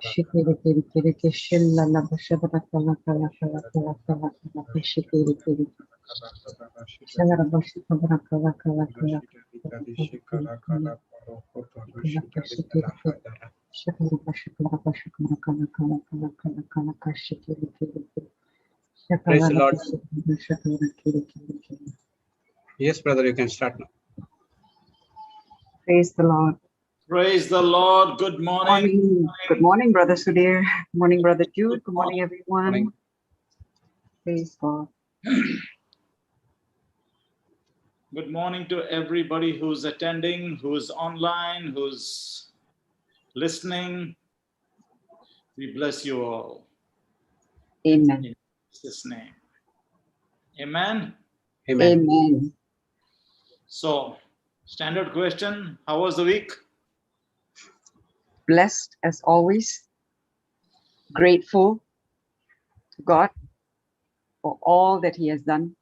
Shikiri kiri kiri kishilla la bashabara kala kala kala kala kala kala shikiri kiri shavara bashabara kala kala kala kala shikiri kiri shavara bashabara kala kala kala kala kala kala shikiri kiri Praise the shavara Lord. bashabara kiri kiri kiri. Yes, brother, you can start now. Praise the Lord. Praise the Lord. Good morning. Good morning, Brother Sudhir. Good morning, Brother Jude. Good morning, everyone. Morning. Praise God. Good morning to everybody who's attending, who's online, who's listening. We bless you all. Amen. In Jesus' name. Amen. Amen. Amen. So, standard question. How was the week? Blessed as always. Grateful to God for all that He has done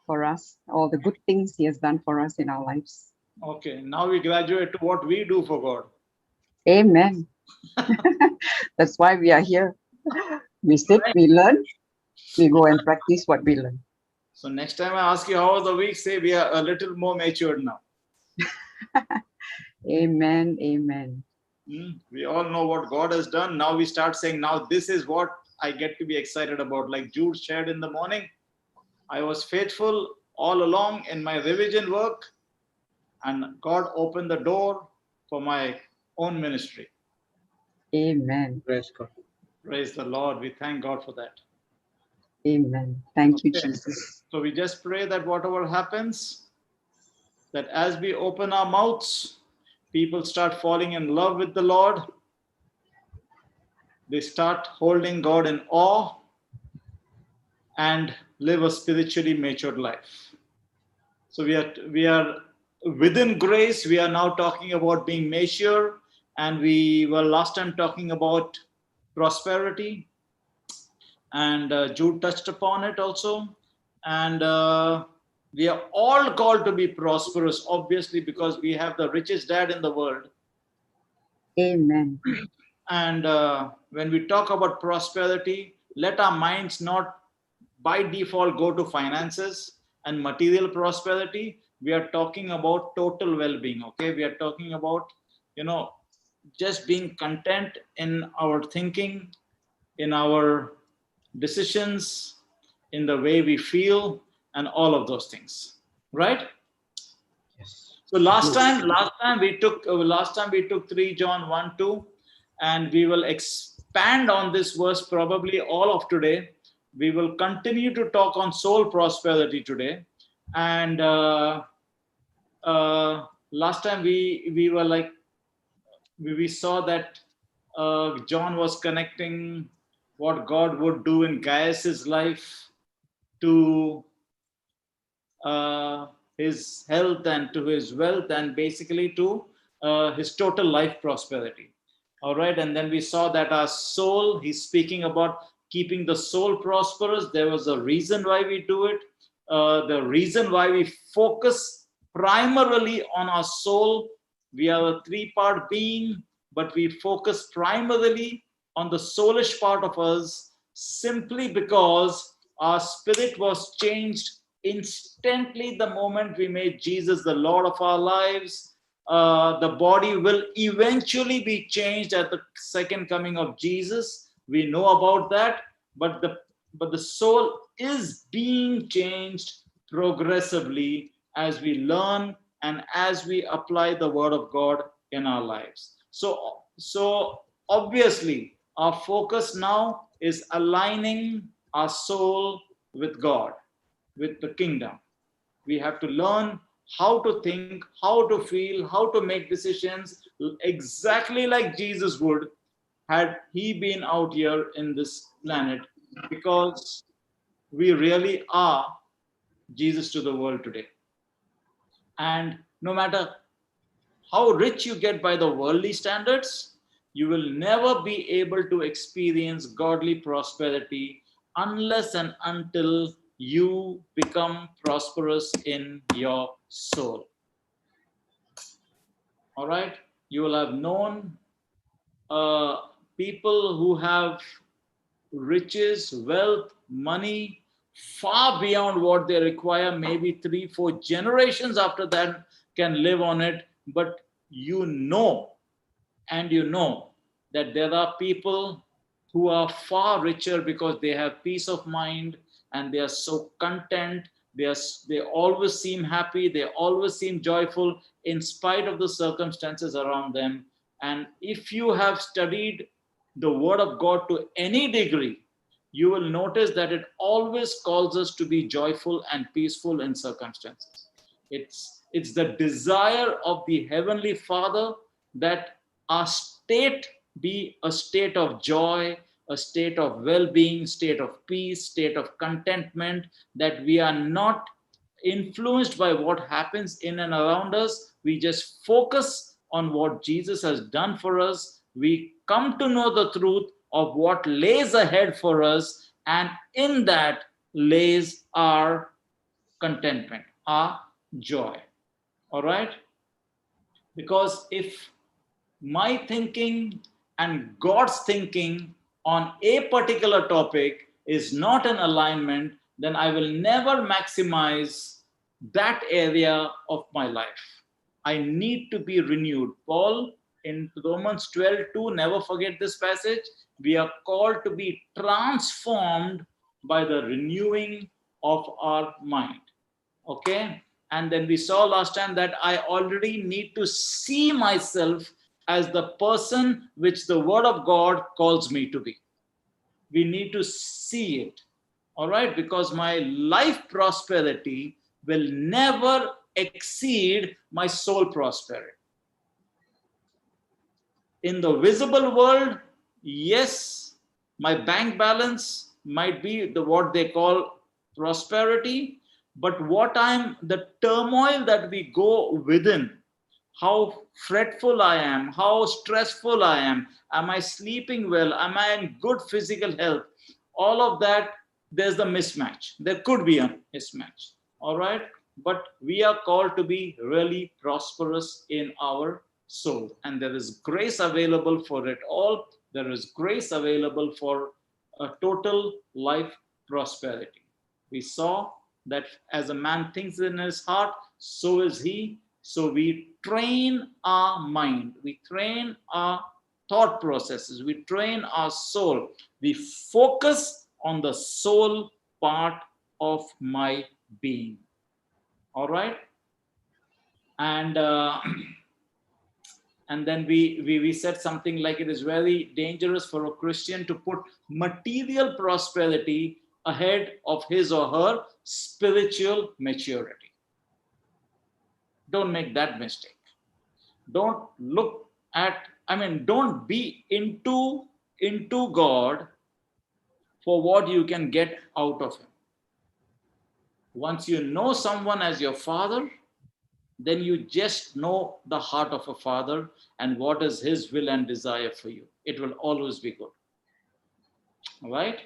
for us, all the good things He has done for us in our lives. Okay, now we graduate to what we do for God. Amen. That's why we are here. We sit, we learn, we go and practice what we learn. So next time I ask you how was the week, say we are a little more matured now. Amen. Amen. We all know what God has done. Now we start saying, now this is what I get to be excited about. Like Jude shared in the morning, I was faithful all along in my revision work, and God opened the door for my own ministry. Amen. Praise God. Praise the Lord. We thank God for that. Amen. Thank you, Okay. Jesus. So we just pray that whatever happens, that as we open our mouths, people start falling in love with the Lord. They start holding God in awe and live a spiritually matured life. So we are within grace. We are now talking about being mature, and we were last time talking about prosperity, and Jude touched upon it also. And we are all called to be prosperous, obviously, because we have the richest dad in the world. Amen. And when we talk about prosperity, let our minds not by default go to finances and material prosperity. We are talking about total well-being. Okay, we are talking about, just being content in our thinking, in our decisions, in the way we feel, and all of those things, right? Yes. So last time we took 3 John 1-2, and we will expand on this verse probably all of today. We will continue to talk on soul prosperity today, and last time we were like we saw that John was connecting what God would do in Gaius's life to his health and to his wealth, and basically to his total life prosperity. All right, and then we saw that our soul, he's speaking about keeping the soul prosperous. There was a reason why we do it. The reason why we focus primarily on our soul. We are a three-part being, but we focus primarily on the soulish part of us simply because our spirit was changed instantly the moment we made Jesus the Lord of our lives. The body will eventually be changed at the second coming of Jesus. We know about that, but the soul is being changed progressively as we learn and as we apply the word of God in our lives. So obviously our focus now is aligning our soul with God, with the kingdom. We have to learn how to think, how to feel, how to make decisions exactly like Jesus would had he been out here in this planet, because we really are Jesus to the world today. And no matter how rich you get by the worldly standards, you will never be able to experience godly prosperity unless and until you become prosperous in your soul. All right? You will have known people who have riches, wealth, money, far beyond what they require, maybe 3-4 generations after that can live on it. But you know, and you know that there are people who are far richer because they have peace of mind and they are so content. They always seem happy, they always seem joyful in spite of the circumstances around them. And if you have studied the word of God to any degree, you will notice that it always calls us to be joyful and peaceful in circumstances. It's the desire of the Heavenly Father that our state be a state of joy, a state of well-being, state of peace, state of contentment, that we are not influenced by what happens in and around us. We just focus on what Jesus has done for us. We come to know the truth of what lays ahead for us, and in that lays our contentment, our joy. All right? Because if my thinking and God's thinking on a particular topic is not in alignment, then I will never maximize that area of my life. I need to be renewed. Paul in Romans 12:2, never forget this passage. We are called to be transformed by the renewing of our mind. Okay? And then we saw last time that I already need to see myself as the person which the word of God calls me to be. We need to see it. All right? Because my life prosperity will never exceed my soul prosperity. In the visible world, yes, my bank balance might be what they call prosperity, but the turmoil that we go within, how fretful I am, how stressful I am I sleeping well, am I in good physical health, all of that, there's the mismatch. There could be a mismatch. All right? But we are called to be really prosperous in our soul. And there is grace available for it all. There is grace available for a total life prosperity. We saw that as a man thinks in his heart, so is he. So we train our mind, we train our thought processes, we train our soul. We focus on the soul part of my being. All right? And and then we said something like it is very dangerous for a Christian to put material prosperity ahead of his or her spiritual maturity. Don't make that mistake. Don't look at, don't be into God for what you can get out of him. Once you know someone as your father, then you just know the heart of a father and what is his will and desire for you. It will always be good. All right?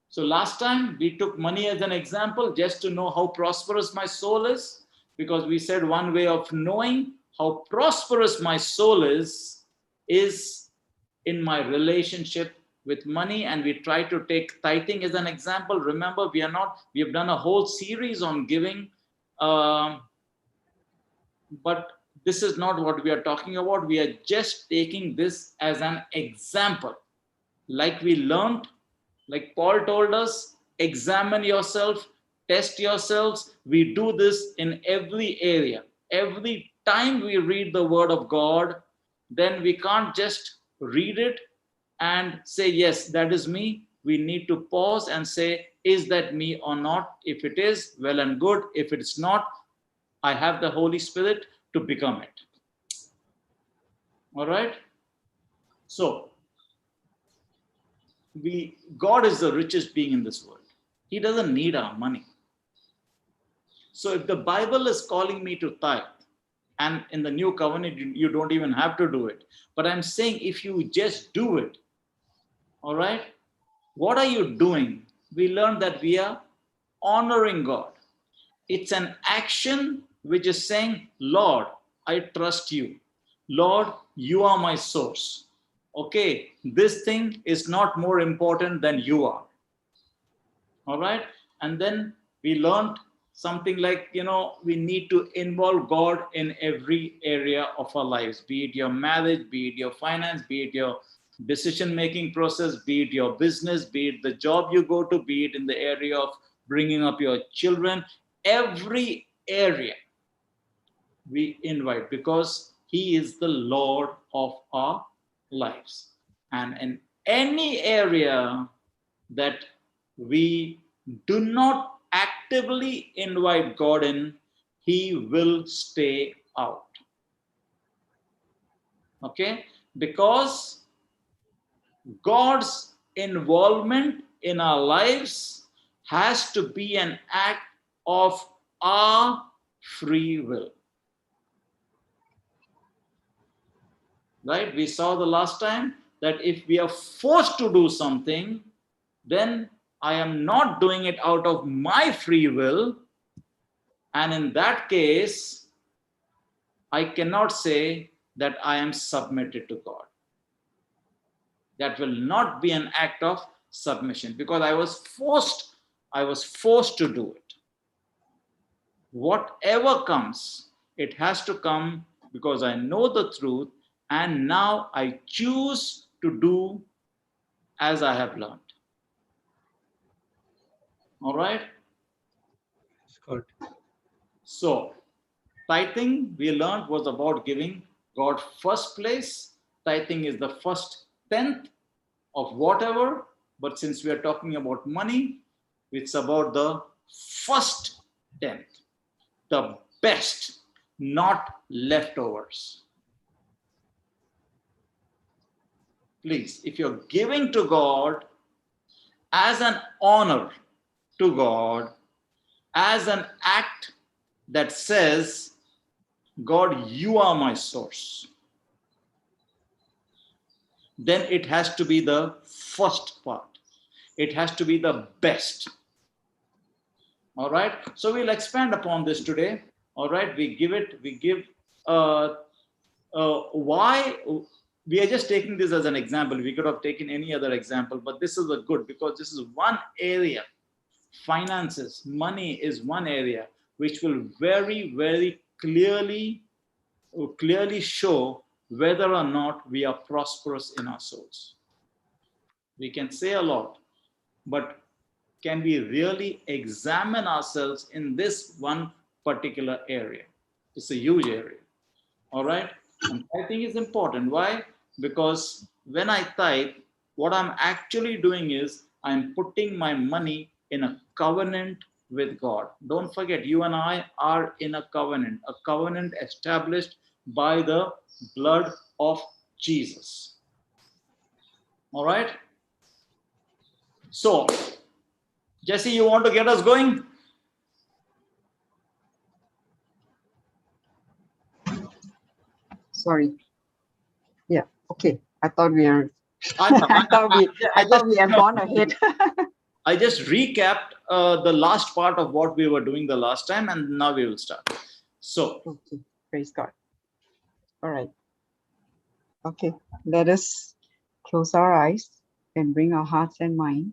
So last time we took money as an example just to know how prosperous my soul is, because we said one way of knowing how prosperous my soul is in my relationship with money. And we try to take tithing as an example. Remember, we have done a whole series on giving, but this is not what we are talking about. We are just taking this as an example. Like we learned, like Paul told us, examine yourself, test yourselves. We do this in every area. Every time we read the word of God, then we can't just read it and say, yes, that is me. We need to pause and say, is that me or not? If it is, well and good. If it's not, I have the Holy Spirit to become it. All right? So, God is the richest being in this world. He doesn't need our money. So if the Bible is calling me to tithe, and in the new covenant, you don't even have to do it. But I'm saying if you just do it, all right, what are you doing? We learned that we are honoring God. It's an action which is saying, Lord, I trust you. Lord, you are my source. okay, this thing is not more important than you are. All right. And then we learned something like, we need to involve God in every area of our lives, be it your marriage, be it your finance, be it your decision-making process, be it your business, be it the job you go to, be it in the area of bringing up your children. Every area we invite, because he is the Lord of our lives. And in any area that we do not actively invite God in, he will stay out. Okay? Because God's involvement in our lives has to be an act of our free will. Right? We saw the last time that if we are forced to do something, then I am not doing it out of my free will. And in that case, I cannot say that I am submitted to God. That will not be an act of submission, because I was forced to do it. Whatever comes, it has to come because I know the truth, and now I choose to do as I have learned. All right? That's good. So, tithing, we learned, was about giving God first place. Tithing is the first tenth of whatever, but since we are talking about money, it's about the first tenth, the best, not leftovers. Please, if you're giving to God as an honor to God, as an act that says, God, you are my source, then it has to be the first part. It has to be the best. All right. So we'll expand upon this today. All right. Why we are just taking this as an example. We could have taken any other example, but this is a good, because this is one area. Finances, money is one area which will very, very clearly show whether or not we are prosperous in our souls. We can say a lot, but can we really examine ourselves in this one particular area? It's a huge area. All right. And tithing is important. Why? Because when I tithe, what I'm actually doing is I'm putting my money in a covenant with God. Don't forget, you and I are in a covenant established by the blood of Jesus. All right. So, Jesse, you want to get us going? Sorry. Yeah. Okay. I thought we are. I I thought we have gone ahead. I just recapped the last part of what we were doing the last time, and now we will start. So, Okay. Praise God. All right. Okay. Let us close our eyes and bring our hearts and mind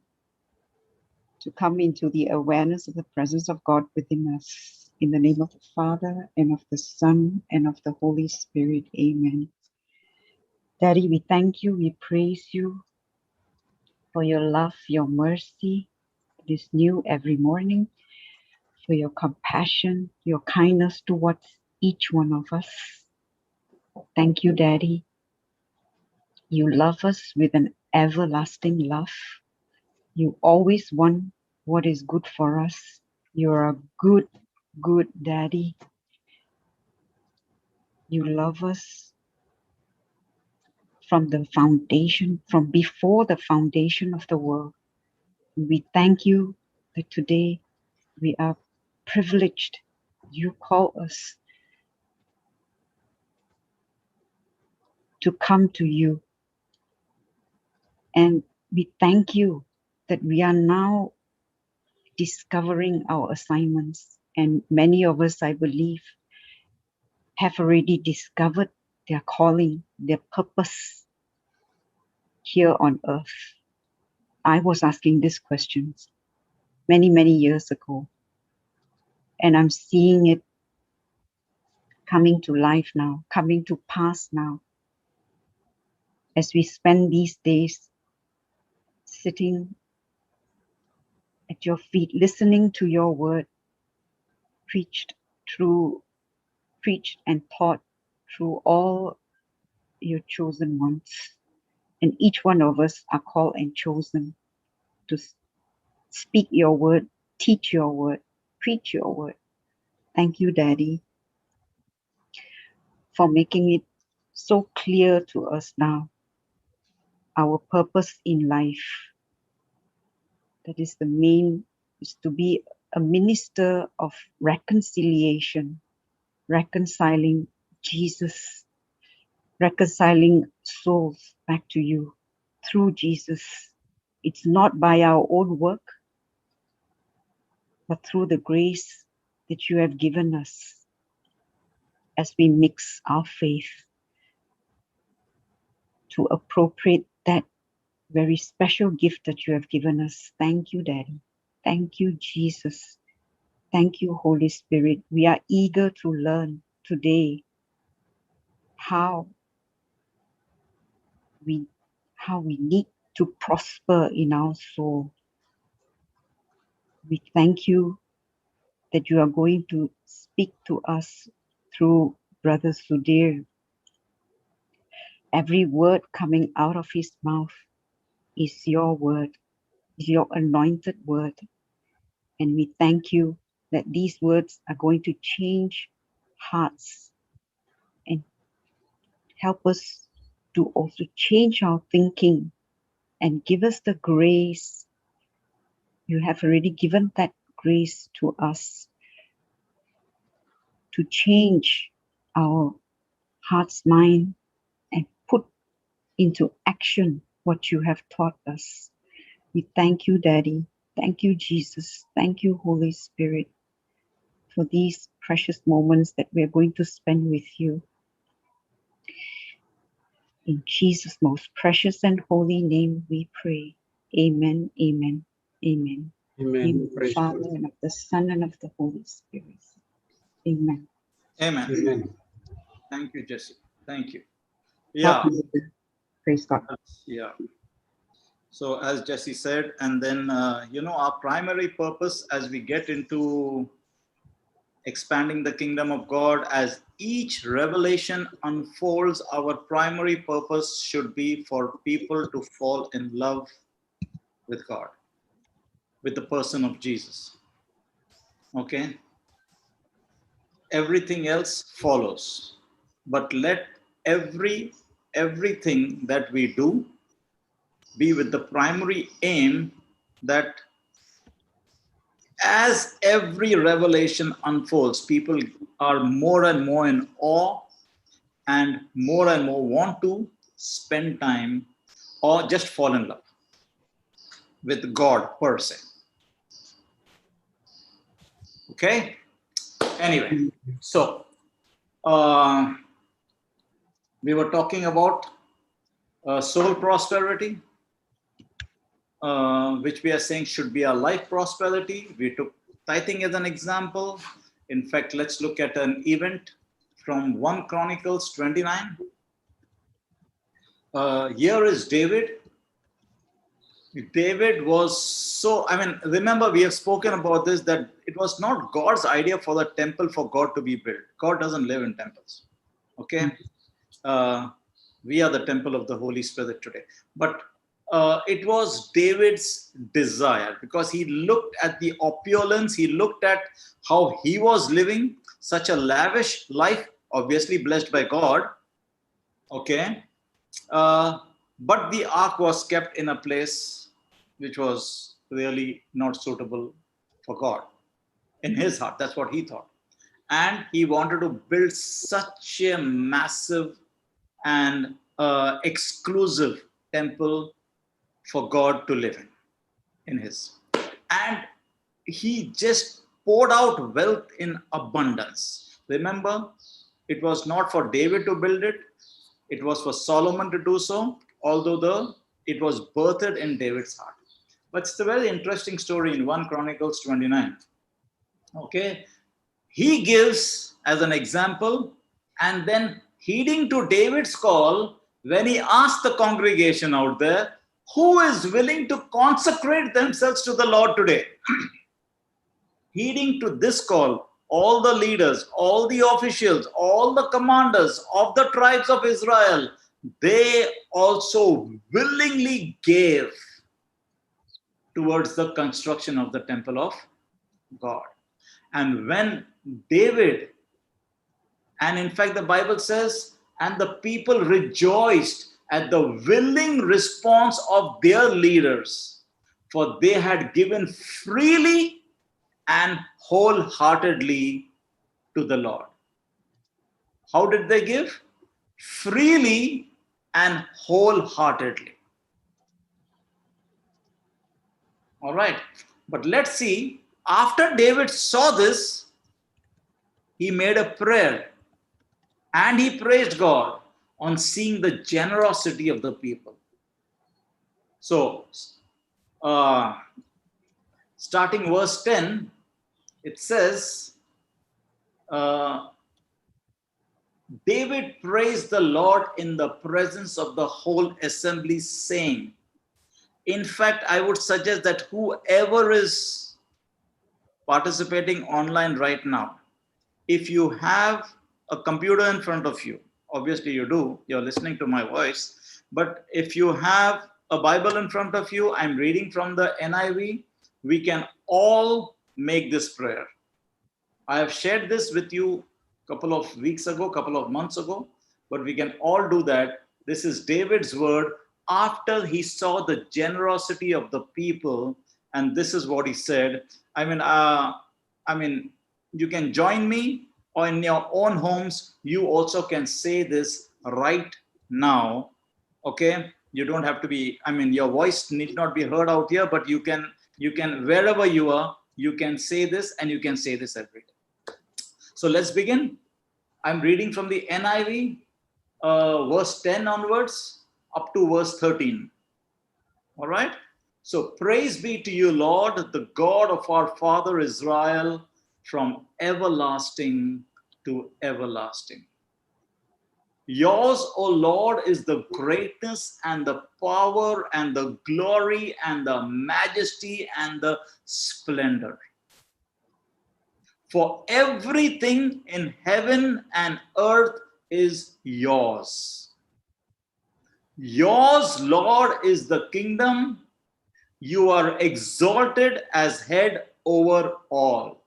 to come into the awareness of the presence of God within us. In the name of the Father, and of the Son, and of the Holy Spirit. Amen. Daddy, we thank you, we praise you for your love, your mercy. It is new every morning, for your compassion, your kindness towards each one of us. Thank you, Daddy. You love us with an everlasting love. You always want what is good for us. You're a good, good Daddy. You love us from the foundation, from before the foundation of the world. We thank you that today we are privileged. You call us to come to you. And we thank you that we are now discovering our assignments. And many of us, I believe, have already discovered their calling, their purpose. here on earth. I was asking these questions many, many years ago, and I'm seeing it coming to life now, coming to pass now, as we spend these days sitting at your feet, listening to your word preached preached and taught through all your chosen ones. And each one of us are called and chosen to speak your word, teach your word, preach your word. Thank you, Daddy, for making it so clear to us now, our purpose in life. That is the main, is to be a minister of reconciliation, reconciling Jesus, reconciling souls back to you through Jesus. It's not by our own work, but through the grace that you have given us as we mix our faith to appropriate that very special gift that you have given us. Thank you, Daddy. Thank you, Jesus. Thank you, Holy Spirit. We are eager to learn today how we need to prosper in our soul. We thank you that you are going to speak to us through Brother Sudhir. Every word coming out of his mouth is your word, is your anointed word. And we thank you that these words are going to change hearts and help us to also change our thinking and give us the grace. You have already given that grace to us to change our heart's mind and put into action what you have taught us. We thank you, Daddy. Thank you, Jesus. Thank you, Holy Spirit, for these precious moments that we are going to spend with you. In Jesus' most precious and holy name we pray. Amen, amen, amen. Amen. In the Praise Father, God. and of the Son, and of the Holy Spirit. Amen. Amen. Amen. Thank you, Jesse. Thank you. Yeah. Welcome. Praise God. Yeah. So as Jesse said, and then, our primary purpose as we get into expanding the kingdom of God, as each revelation unfolds, our primary purpose should be for people to fall in love with God, with the person of Jesus. Okay? Everything else follows. But let everything that we do be with the primary aim that as every revelation unfolds, people are more and more in awe and more want to spend time or just fall in love with God per se. Okay? Anyway, so we were talking about soul prosperity, which we are saying should be our life prosperity. We took tithing as an example. In fact, let's look at an event from 1 Chronicles 29. Here is David. David was remember we have spoken about this, that it was not God's idea for the temple for God to be built. God doesn't live in temples. Okay? We are the temple of the Holy Spirit today. But it was David's desire, because he looked at the opulence, he looked at how he was living such a lavish life, obviously blessed by God. Okay? But the ark was kept in a place which was really not suitable for God. In his heart, that's what he thought. And he wanted to build such a massive and exclusive temple for God to live in his. And he just poured out wealth in abundance. Remember, it was not for David to build it. It was for Solomon to do so, although the it was birthed in David's heart. But it's a very interesting story in 1 Chronicles 29. Okay, he gives as an example, and then heeding to David's call, when he asked the congregation out there, who is willing to consecrate themselves to the Lord today? Heeding to this call, all the leaders, all the officials, all the commanders of the tribes of Israel, they also willingly gave towards the construction of the temple of God. And when David, and in fact, the Bible says, and the people rejoiced at the willing response of their leaders, for they had given freely and wholeheartedly to the Lord. How did they give? Freely and wholeheartedly. All right. But let's see, after David saw this, he made a prayer and he praised God on seeing the generosity of the people. So, starting verse 10, it says, David praised the Lord in the presence of the whole assembly, saying, in fact, I would suggest that whoever is participating online right now, if you have a computer in front of you, obviously you do, you're listening to my voice, but if you have a Bible in front of you, I'm reading from the NIV, we can all make this prayer. I have shared this with you a couple of weeks ago, couple of months ago, but we can all do that. This is David's word after he saw the generosity of the people, and this is what he said. I mean, you can join me, or in your own homes, you also can say this right now. Okay, you don't have to be. Your voice need not be heard out here, but you can wherever you are, you can say this, and you can say this every day. So let's begin. I'm reading from the NIV, verse 10 onwards, up to verse 13. All right. So praise be to you, Lord, the God of our father Israel, from everlasting to everlasting. Yours, O Lord, is the greatness and the power and the glory and the majesty and the splendor. For everything in heaven and earth is yours. Yours, Lord, is the kingdom. You are exalted as head over all.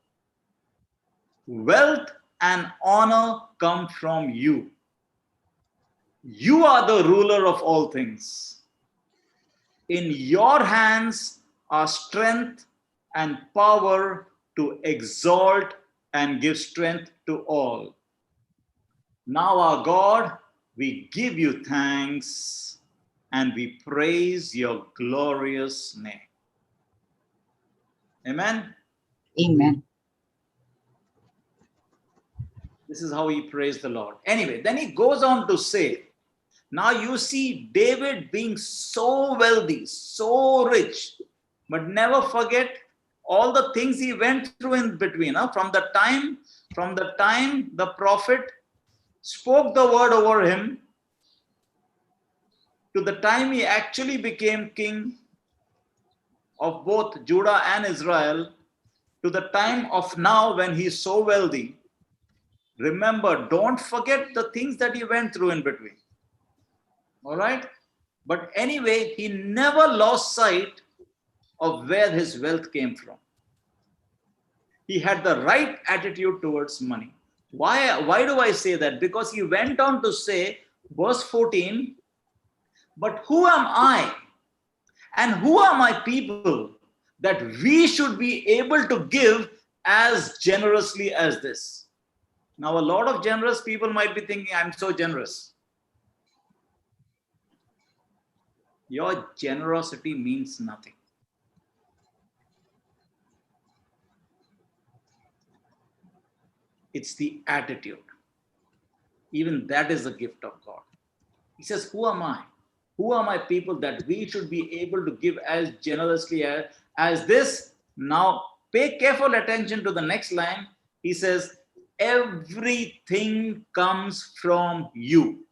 Wealth and honor come from you. You are the ruler of all things. In your hands are strength and power to exalt and give strength to all. Now, our God, we give you thanks and we praise your glorious name. Amen. Amen. This is how he praised the Lord. Anyway, then he goes on to say, now you see David being so wealthy, so rich, but never forget all the things he went through in between. From the time the prophet spoke the word over him to the time he actually became king of both Judah and Israel, to the time of now when he's so wealthy. Remember, don't forget the things that he went through in between. All right? But anyway, he never lost sight of where his wealth came from. He had the right attitude towards money. Why do I say that? Because he went on to say, verse 14, but who am I and who are my people that we should be able to give as generously as this? Now, a lot of generous people might be thinking, I'm so generous. Your generosity means nothing. It's the attitude. Even that is a gift of God. He says, who am I? Who are my people that we should be able to give as generously as this? Now, pay careful attention to the next line. He says, everything comes from you,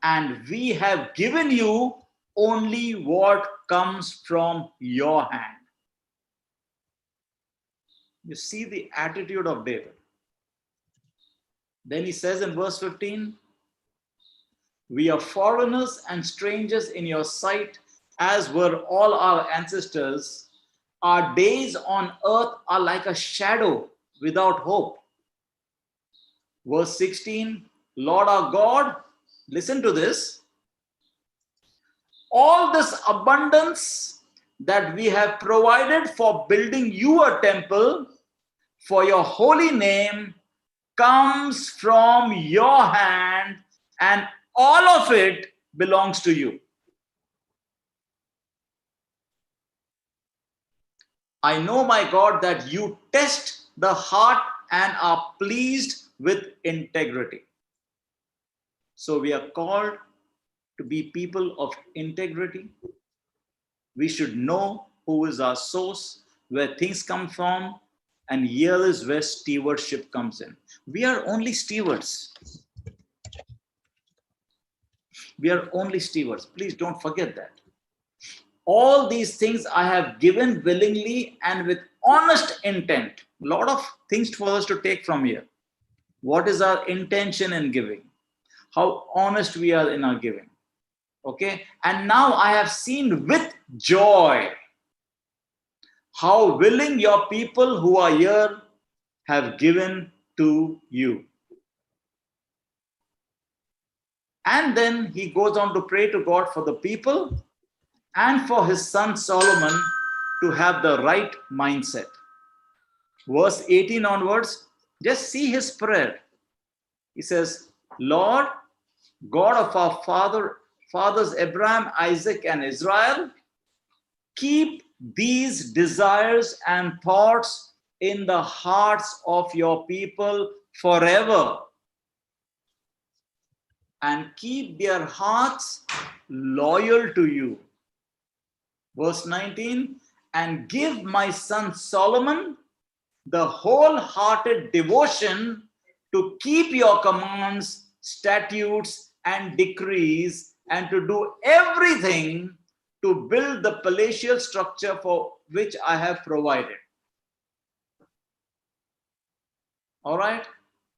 and we have given you only what comes from your hand. You see the attitude of David. Then he says in verse 15, we are foreigners and strangers in your sight, as were all our ancestors. Our days on earth are like a shadow without hope. Verse 16, Lord our God, listen to this. All this abundance that we have provided for building you a temple for your holy name comes from your hand, and all of it belongs to you. I know, my God, that you test the heart and are pleased with integrity. So we are called to be people of integrity. We should know who is our source, where things come from, and here is where stewardship comes in. We are only stewards. We are only stewards. Please don't forget that. All these things I have given willingly and with honest intent. A lot of things for us to take from here. What is our intention in giving? How honest we are in our giving. Okay? And now I have seen with joy how willing your people who are here have given to you. And then he goes on to pray to God for the people and for his son Solomon to have the right mindset. Verse 18 onwards, just see his prayer. He says, Lord, God of our fathers Abraham, Isaac, and Israel, keep these desires and thoughts in the hearts of your people forever, and keep their hearts loyal to you. Verse 19, and give my son Solomon the wholehearted devotion to keep your commands, statutes, and decrees, and to do everything to build the palatial structure for which I have provided. All right?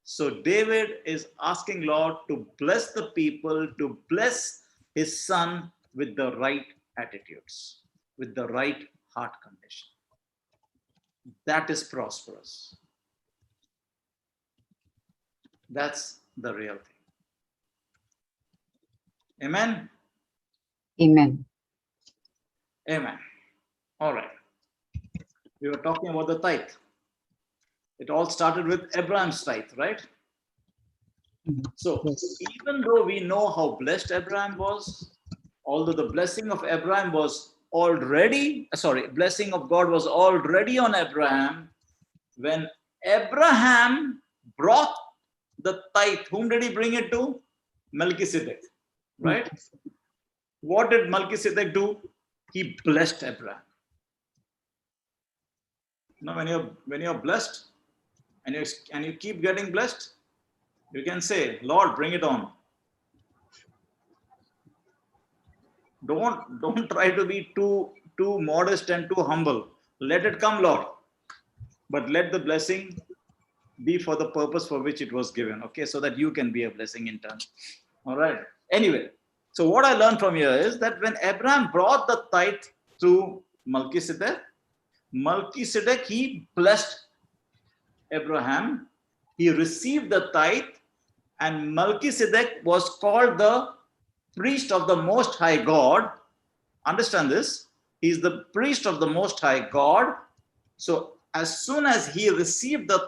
So David is asking Lord to bless the people, to bless his son with the right attitudes, with the right heart condition. That is prosperous. That's the real thing. Amen? Amen. Amen. All right. We were talking about the tithe. It all started with Abraham's tithe, right? So Yes. even though we know how blessed Abraham was, although the blessing of Abraham was blessing of God was already on Abraham, when Abraham brought the tithe, whom did he bring it to? Melchizedek, right? What did Melchizedek do? He blessed Abraham. Now, when you're blessed and you keep getting blessed, you can say, Lord, bring it on. Don't try to be too modest and too humble. Let it come, Lord. But let the blessing be for the purpose for which it was given, okay? So that you can be a blessing in turn. All right. Anyway, so what I learned from here is that when Abraham brought the tithe to Melchizedek, he blessed Abraham. He received the tithe, and Melchizedek was called the priest of the Most High God. Understand this? He's the priest of the Most High God. So as soon as he received the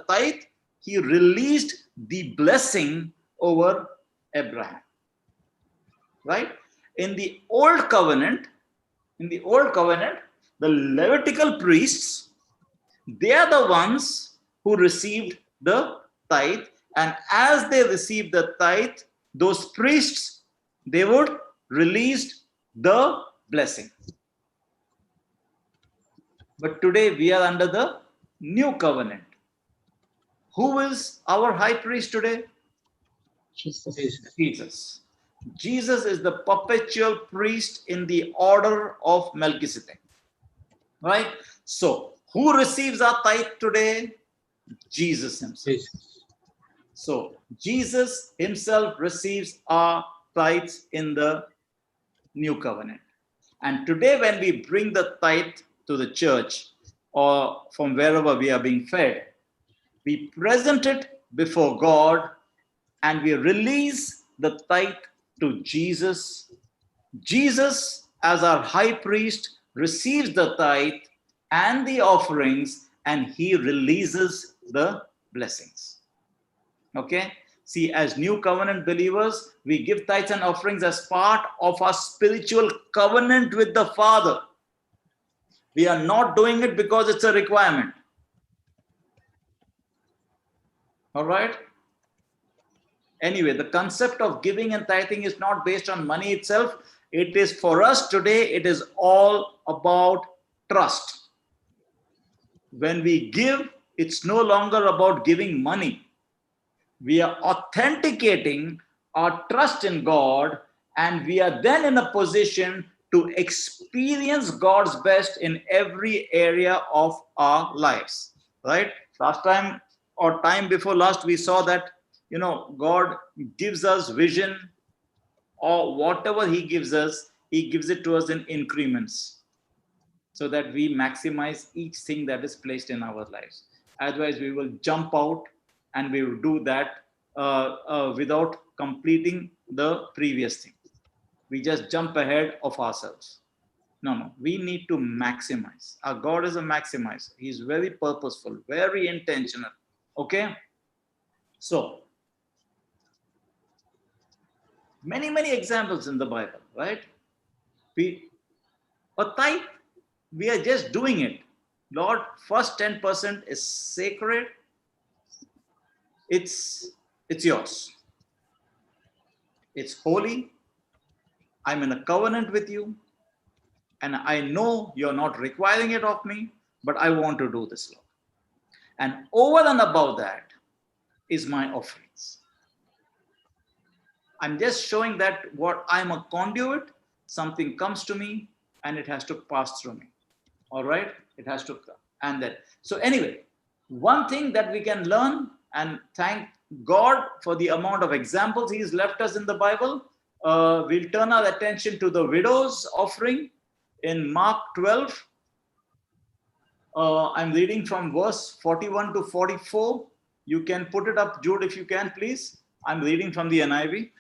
tithe, he released the blessing over Abraham. Right? In the old covenant, the Levitical priests, they are the ones who received the tithe, and as they received the tithe, those priests, they would released the blessing. But today we are under the new covenant. Who is our high priest today? Jesus. Jesus. Jesus is the perpetual priest in the order of Melchizedek. Right? So, who receives our tithe today? Jesus himself. Jesus. So, Jesus himself receives our tithes in the new covenant. And today, when we bring the tithe to the church or from wherever we are being fed, we present it before God and we release the tithe to Jesus. Jesus, as our high priest, receives the tithe and the offerings and he releases the blessings. Okay? See, as new covenant believers, we give tithes and offerings as part of our spiritual covenant with the Father. We are not doing it because it's a requirement. All right? Anyway, the concept of giving and tithing is not based on money itself. It is for us today, it is all about trust. When we give, it's no longer about giving money. We are authenticating our trust in God, and we are then in a position to experience God's best in every area of our lives. Right? Last time or time before last, we saw that, God gives us vision, or whatever he gives us, he gives it to us in increments so that we maximize each thing that is placed in our lives. Otherwise, we will jump out and we will do that without completing the previous thing. We just jump ahead of ourselves. No, we need to maximize. Our God is a maximizer. He's very purposeful, very intentional. Okay? So, many examples in the Bible, right? A tithe, we are just doing it. Lord, first 10% is sacred. It's yours. It's holy. I'm in a covenant with you. And I know you're not requiring it of me, but I want to do this, Lord. And over and above that is my offerings. I'm just showing that what I'm a conduit, something comes to me and it has to pass through me. All right? It has to come. And then, so anyway, one thing that we can learn and thank God for the amount of examples he's left us in the Bible, we'll turn our attention to the widow's offering in Mark 12. I'm reading from verse 41 to 44. You can put it up, Jude, if you can, please. I'm reading from the NIV.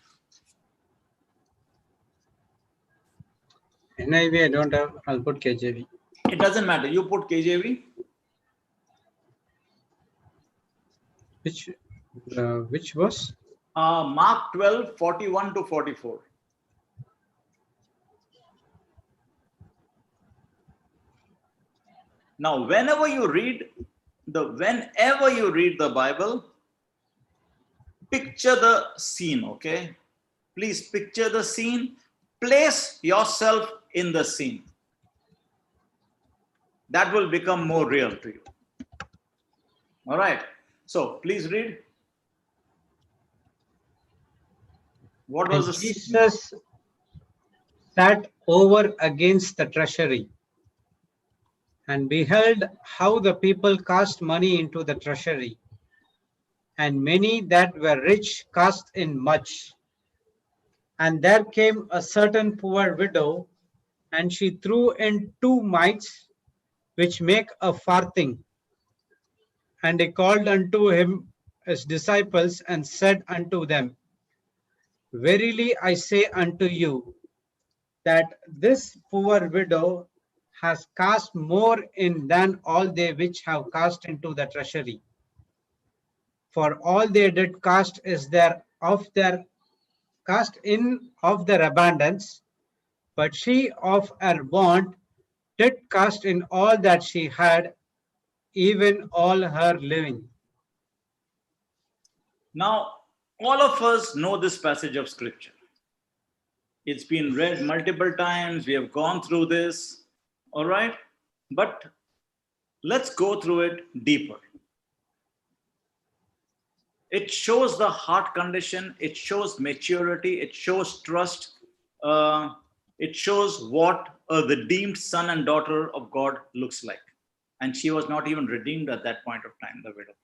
NIV I don't have. I'll put KJV. It doesn't matter. You put KJV. Which verse? Mark 12, 41 to 44. Now, whenever you read the Bible, picture the scene, okay? Please picture the scene. Place yourself in the scene. That will become more real to you. All right. So, please read. What was the scene? Jesus sat over against the treasury and beheld how the people cast money into the treasury. And many that were rich cast in much. And there came a certain poor widow, and she threw in 2 mites, which make a farthing. And he called unto him his disciples, and said unto them, Verily I say unto you, that this poor widow has cast more in than all they which have cast into the treasury. For all they did cast is cast in of their abundance, but she of her want did cast in all that she had, even all her living. Now, all of us know this passage of scripture. It's been read multiple times. We have gone through this. All right. But let's go through it deeper. It shows the heart condition. It shows maturity. It shows trust. It shows what a redeemed son and daughter of God looks like. And she was not even redeemed at that point of time, the widow.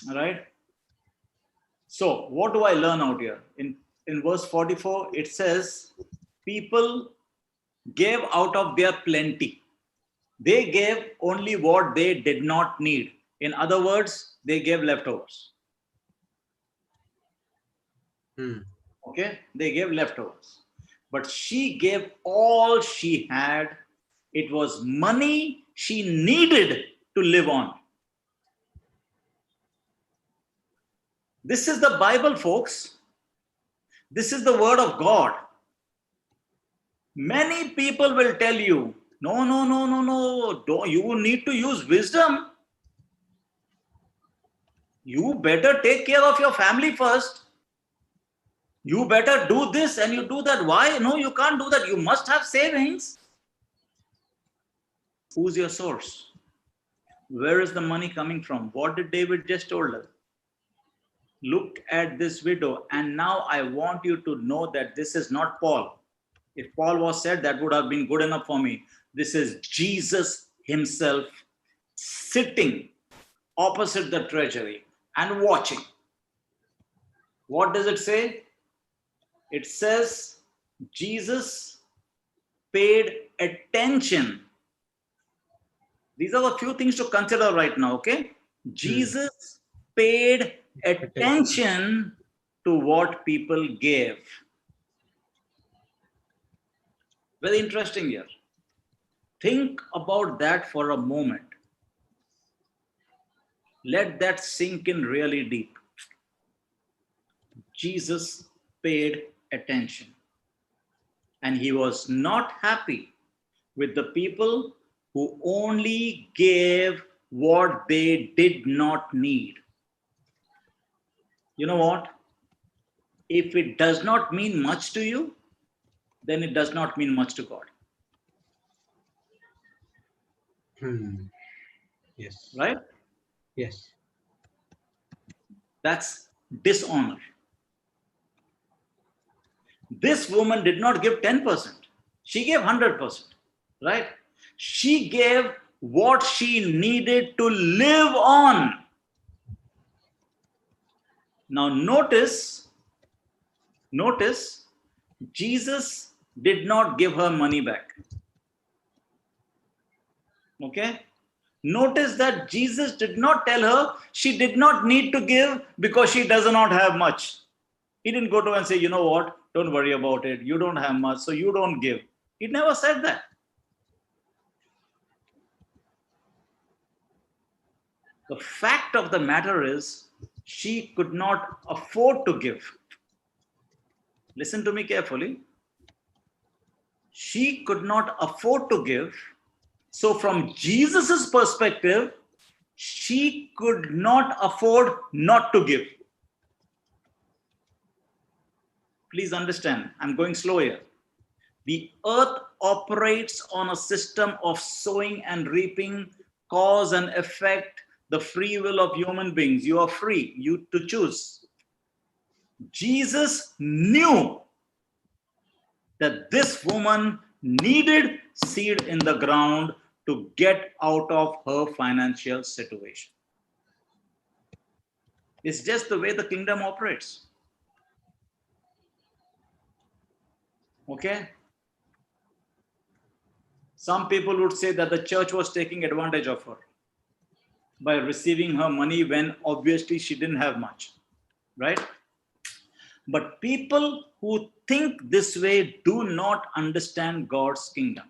All right. So what do I learn out here? In verse 44, it says, people gave out of their plenty. They gave only what they did not need. In other words, they gave leftovers. Okay, they gave leftovers. But she gave all she had. It was money she needed to live on. This is the Bible, folks. This is the word of God. Many people will tell you, no. You need to use wisdom. You better take care of your family first. You better do this and you do that. Why? No, you can't do that. You must have savings. Who's your source? Where is the money coming from? What did David just told us? Look at this widow. And now I want you to know that this is not Paul. If Paul was said, that would have been good enough for me. This is Jesus himself sitting opposite the treasury and watching. What does it say? It says Jesus paid attention. These are the few things to consider right now, okay? Jesus paid attention to what people gave. Very interesting here. Think about that for a moment. Let that sink in really deep. Jesus paid attention. And he was not happy with the people who only gave what they did not need. You know what? If it does not mean much to you, then it does not mean much to God. Yes. Right? Yes. That's dishonor. This woman did not give 10%. She gave 100%. Right? She gave what she needed to live on. Now notice, Jesus did not give her money back. Okay? Notice that Jesus did not tell her she did not need to give because she does not have much. He didn't go to her and say, you know what, don't worry about it. You don't have much, so you don't give. He never said that. The fact of the matter is, she could not afford to give. Listen to me carefully. She could not afford to give. So from Jesus's perspective, she could not afford not to give. Please understand, I'm going slow here. The earth operates on a system of sowing and reaping, cause and effect, the free will of human beings. You are free, you to choose. Jesus knew that this woman needed seed in the ground to get out of her financial situation. It's just the way the kingdom operates. Okay? Some people would say that the church was taking advantage of her by receiving her money when obviously she didn't have much, right? But people who think this way do not understand God's kingdom.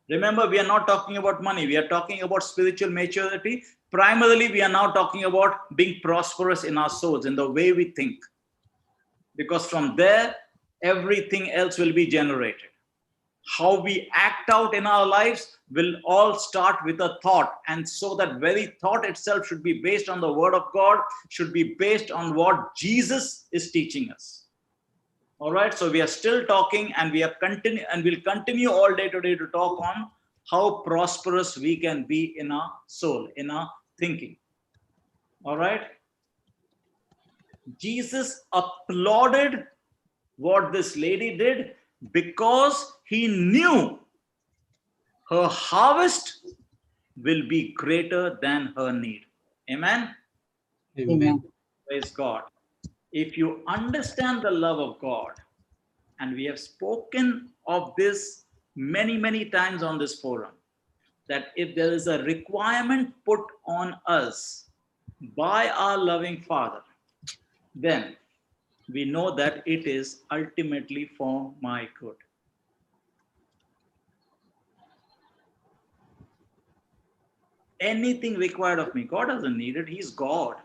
Remember, we are not talking about money. We are talking about spiritual maturity. Primarily, we are now talking about being prosperous in our souls, in the way we think. Because from there, everything else will be generated. How we act out in our lives will all start with a thought. And so that very thought itself should be based on the word of God, should be based on what Jesus is teaching us. All right. So we are still talking, and we are we'll continue all day today to talk on how prosperous we can be in our soul, in our thinking. All right. Jesus applauded what this lady did because he knew her harvest will be greater than her need. Amen. Amen. Praise God. If you understand the love of God, and we have spoken of this many, many times on this forum, that if there is a requirement put on us by our loving Father, then we know that it is ultimately for my good. Anything required of me, God doesn't need it. He's God.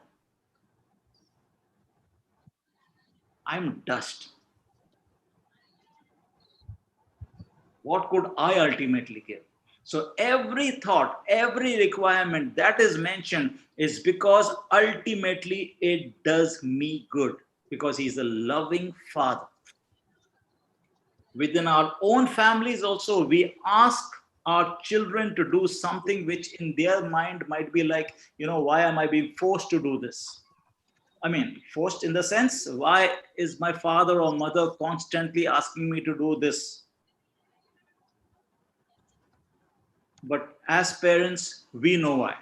I'm dust. What could I ultimately give? So every thought, every requirement that is mentioned is because ultimately it does me good, because he's a loving Father. Within our own families also, we ask our children to do something which in their mind might be like, why am I being forced to do this? I mean, forced in the sense, why is my father or mother constantly asking me to do this? But as parents, we know why,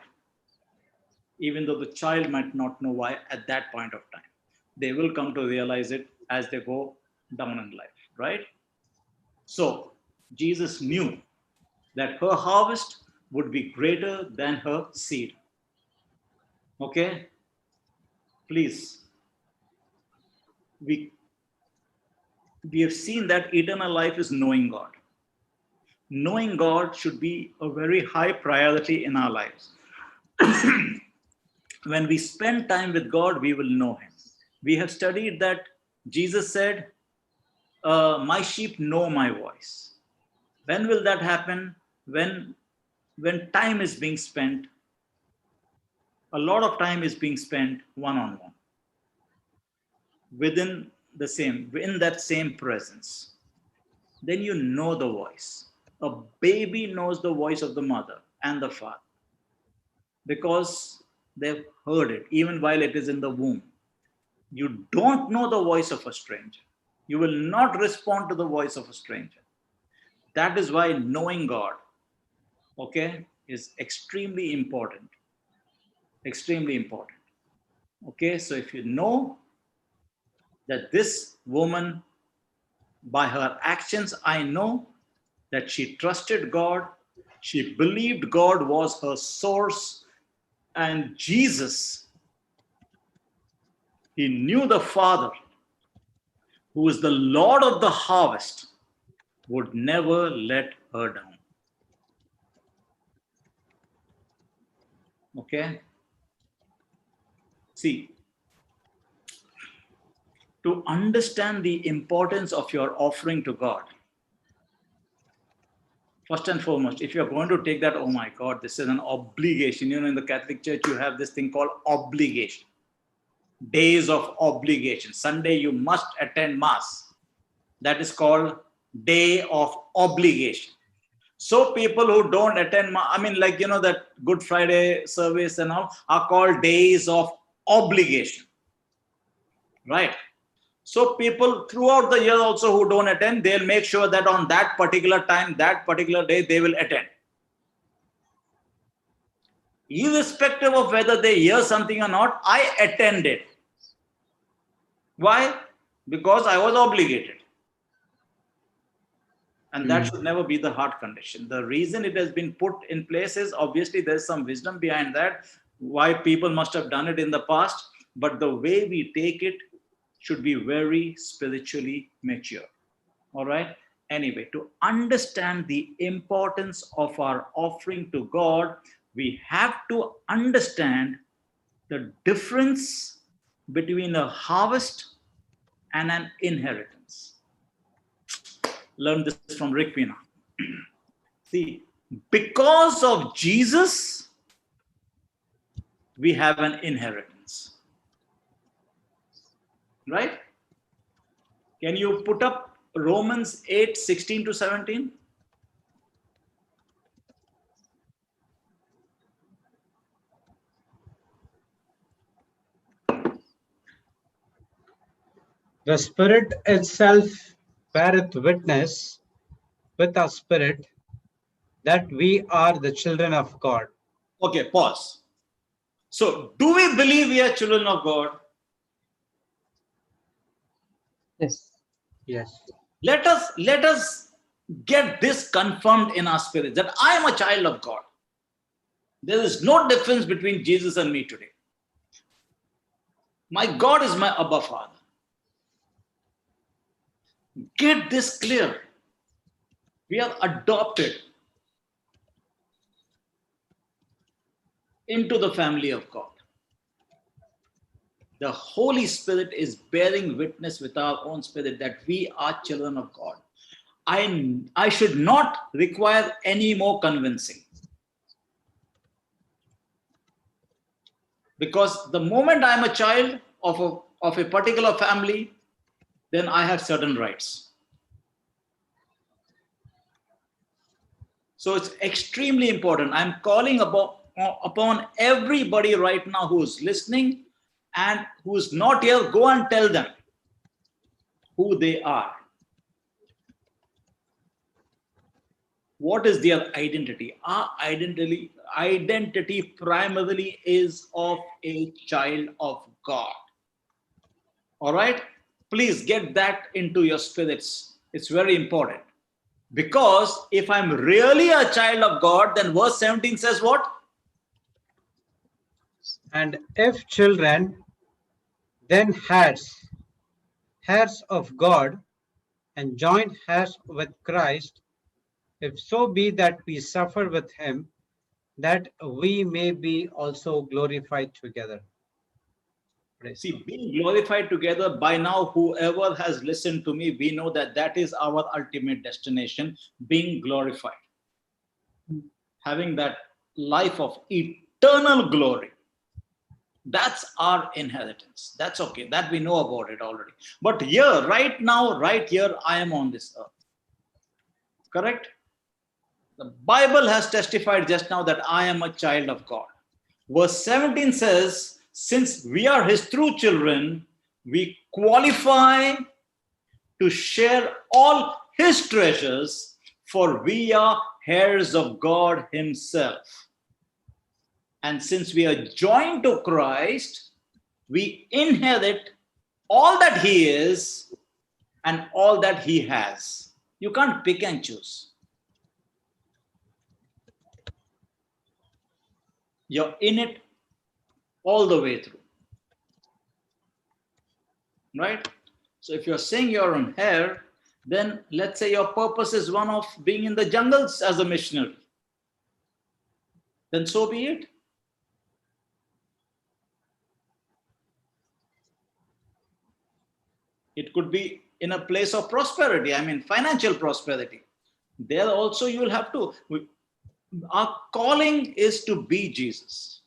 even though the child might not know why at that point of time. They will come to realize it as they go down in life, right? So Jesus knew that her harvest would be greater than her seed. Okay? Please. We have seen that eternal life is knowing God. Knowing God should be a very high priority in our lives. When we spend time with God, we will know him. We have studied that Jesus said, my sheep know my voice. When will that happen? When time is being spent, a lot of time is being spent one-on-one, in that same presence. Then you know the voice. A baby knows the voice of the mother and the father because they've heard it even while it is in the womb. You don't know the voice of a stranger. You will not respond to the voice of a stranger. That is why knowing God, okay, is extremely important. Extremely important. Okay, so if you know that this woman, by her actions, I know that she trusted God, she believed God was her source, and Jesus, he knew the Father, who is the Lord of the harvest, would never let her down. Okay? See, to understand the importance of your offering to God, first and foremost, if you're going to take that, oh my God, this is an obligation. In the Catholic Church, you have this thing called obligation. Days of obligation. Sunday, you must attend Mass. That is called day of obligation. So people who don't attend, that Good Friday service and all are called days of obligation. Right? So people throughout the year also who don't attend, they'll make sure that on that particular time, that particular day, they will attend. Irrespective of whether they hear something or not, I attended. Why? Because I was obligated. And that should never be the heart condition. The reason it has been put in place is obviously there's some wisdom behind that, why people must have done it in the past, but the way we take it should be very spiritually mature. All right? Anyway, to understand the importance of our offering to God, we have to understand the difference between a harvest and an inheritance. Learn this from Rick Pina. See, because of Jesus, we have an inheritance. Right? Can you put up Romans 8:16-17? The Spirit itself beareth witness with our spirit that we are the children of God. Okay, pause. So, do we believe we are children of God? Yes. Yes. Let us get this confirmed in our spirit that I am a child of God. There is no difference between Jesus and me today. My God is my Abba Father. Get this clear. We are adopted into the family of God. The Holy Spirit is bearing witness with our own spirit that we are children of God. I should not require any more convincing. Because the moment I'm a child of a particular family, then I have certain rights. So it's extremely important. I'm calling upon everybody right now who's listening and who's not here, go and tell them who they are. What is their identity? Our identity primarily is of a child of God. All right? Please get that into your spirits. It's very important. Because if I'm really a child of God, then verse 17 says what? And if children, then heirs of God, and joint heirs with Christ, if so be that we suffer with him, that we may be also glorified together. Praise See, God. being glorified together, by now, whoever has listened to me, we know that that is our ultimate destination, being glorified. Having that life of eternal glory. That's our inheritance. That's okay. That we know about it already. But here, right now, right here, I am on this earth. Correct? The Bible has testified just now that I am a child of God. Verse 17 says, since we are his true children, we qualify to share all his treasures, for we are heirs of God himself. And since we are joined to Christ, we inherit all that he is and all that he has. You can't pick and choose. You're in it all the way through. Right? So if you're saying you're an heir, then let's say your purpose is one of being in the jungles as a missionary. Then so be it. It could be in a place of prosperity, I mean financial prosperity. There also you will have to, our calling is to be Jesus.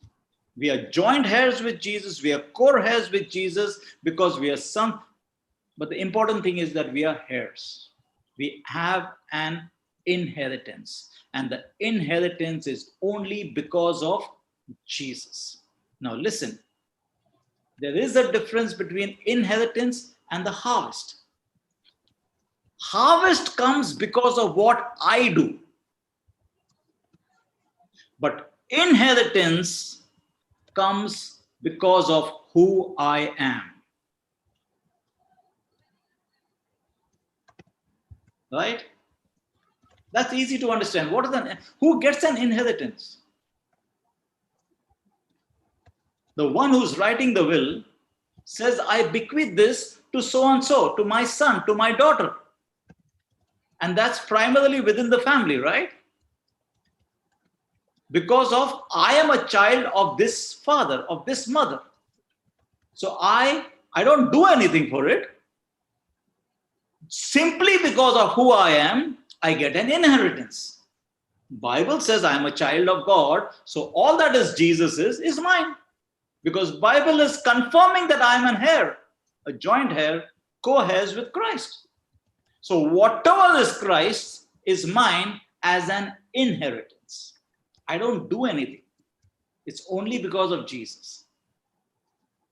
We are joint heirs with Jesus, we are co-heirs with Jesus because we are son. But the important thing is that we are heirs. We have an inheritance. And the inheritance is only because of Jesus. Now listen, there is a difference between inheritance and the harvest. Harvest comes because of what I do. But inheritance comes because of who I am. Right? That's easy to understand. Who gets an inheritance? The one who's writing the will says, I bequeath this to so and so, to my son, to my daughter. And that's primarily within the family, right? Because of I am a child of this father, of this mother. So I don't do anything for it. Simply because of who I am, I get an inheritance. Bible says I am a child of God, so all that is Jesus is mine. Because Bible is confirming that I am an heir, a joint heir co-heirs with Christ. So whatever is Christ's is mine as an inheritance. I don't do anything. It's only because of Jesus.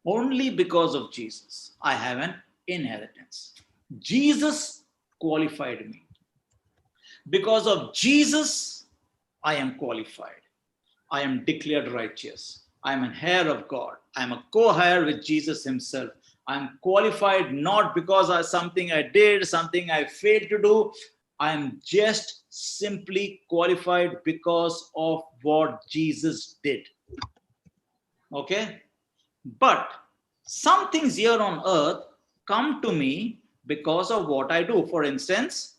Only because of Jesus, I have an inheritance. Jesus qualified me. Because of Jesus, I am qualified. I am declared righteous. I am an heir of God. I am a co-heir with Jesus himself. I am qualified not because of something I did, something I failed to do. I am just simply qualified because of what Jesus did. Okay? But some things here on earth come to me because of what I do. For instance,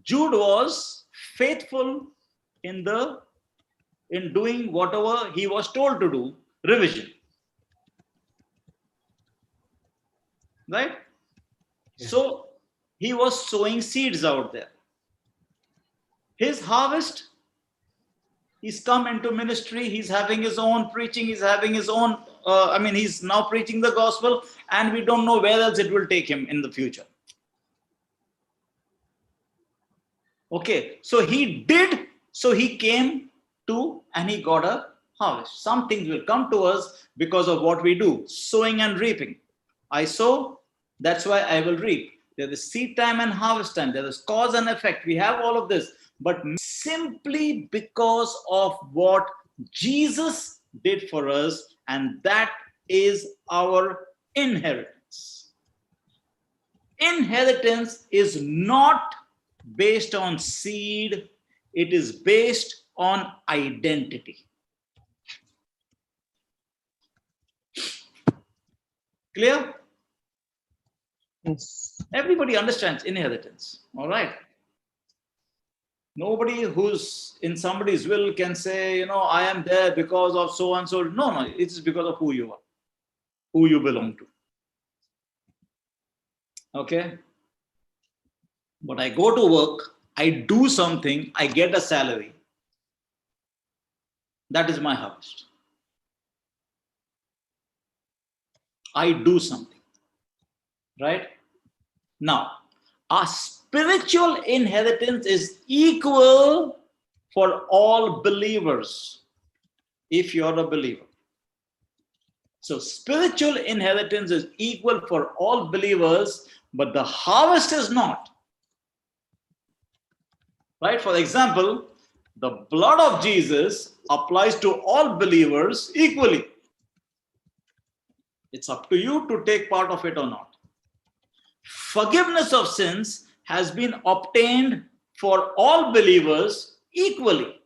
Jude was faithful in doing whatever he was told to do, revision. Right? Yeah. So he was sowing seeds out there. His harvest, he's come into ministry, he's having his own preaching, he's having his own, he's now preaching the gospel, and we don't know where else it will take him in the future. Okay, so he did, so he came to, and he got a harvest. Some things will come to us because of what we do, sowing and reaping. I sow, that's why I will reap. There is seed time and harvest time. There is cause and effect. We have all of this. But simply because of what Jesus did for us, and that is our inheritance. Inheritance is not based on seed, it is based on identity. Clear? Yes. Everybody understands inheritance, all right? Nobody who's in somebody's will can say, I am there because of so and so. No, it's because of who you are, who you belong to. Okay? But I go to work, I do something, I get a salary. That is my harvest. I do something. Right? Now, our spiritual inheritance is equal for all believers, if you're a believer. So spiritual inheritance is equal for all believers, but the harvest is not. Right? For example, the blood of Jesus applies to all believers equally. It's up to you to take part of it or not. Forgiveness of sins has been obtained for all believers equally.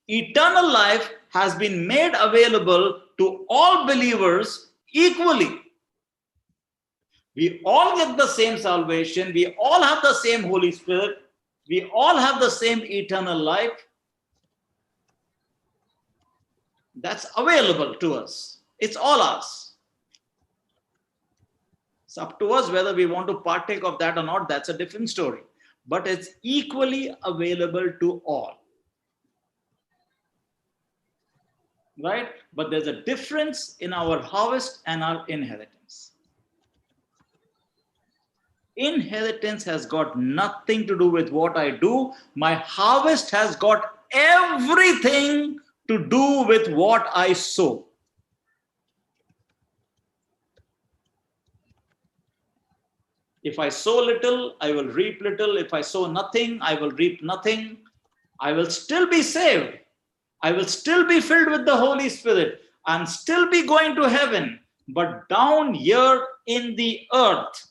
Eternal life has been made available to all believers equally. We all get the same salvation. We all have the same Holy Spirit. We all have the same eternal life. That's available to us. It's all ours. It's up to us whether we want to partake of that or not. That's a different story. But it's equally available to all. Right? But there's a difference in our harvest and our inheritance. Inheritance has got nothing to do with what I do. My harvest has got everything to do with what I sow. If I sow little, I will reap little. If I sow nothing, I will reap nothing. I will still be saved. I will still be filled with the Holy Spirit and still be going to heaven. But down here in the earth,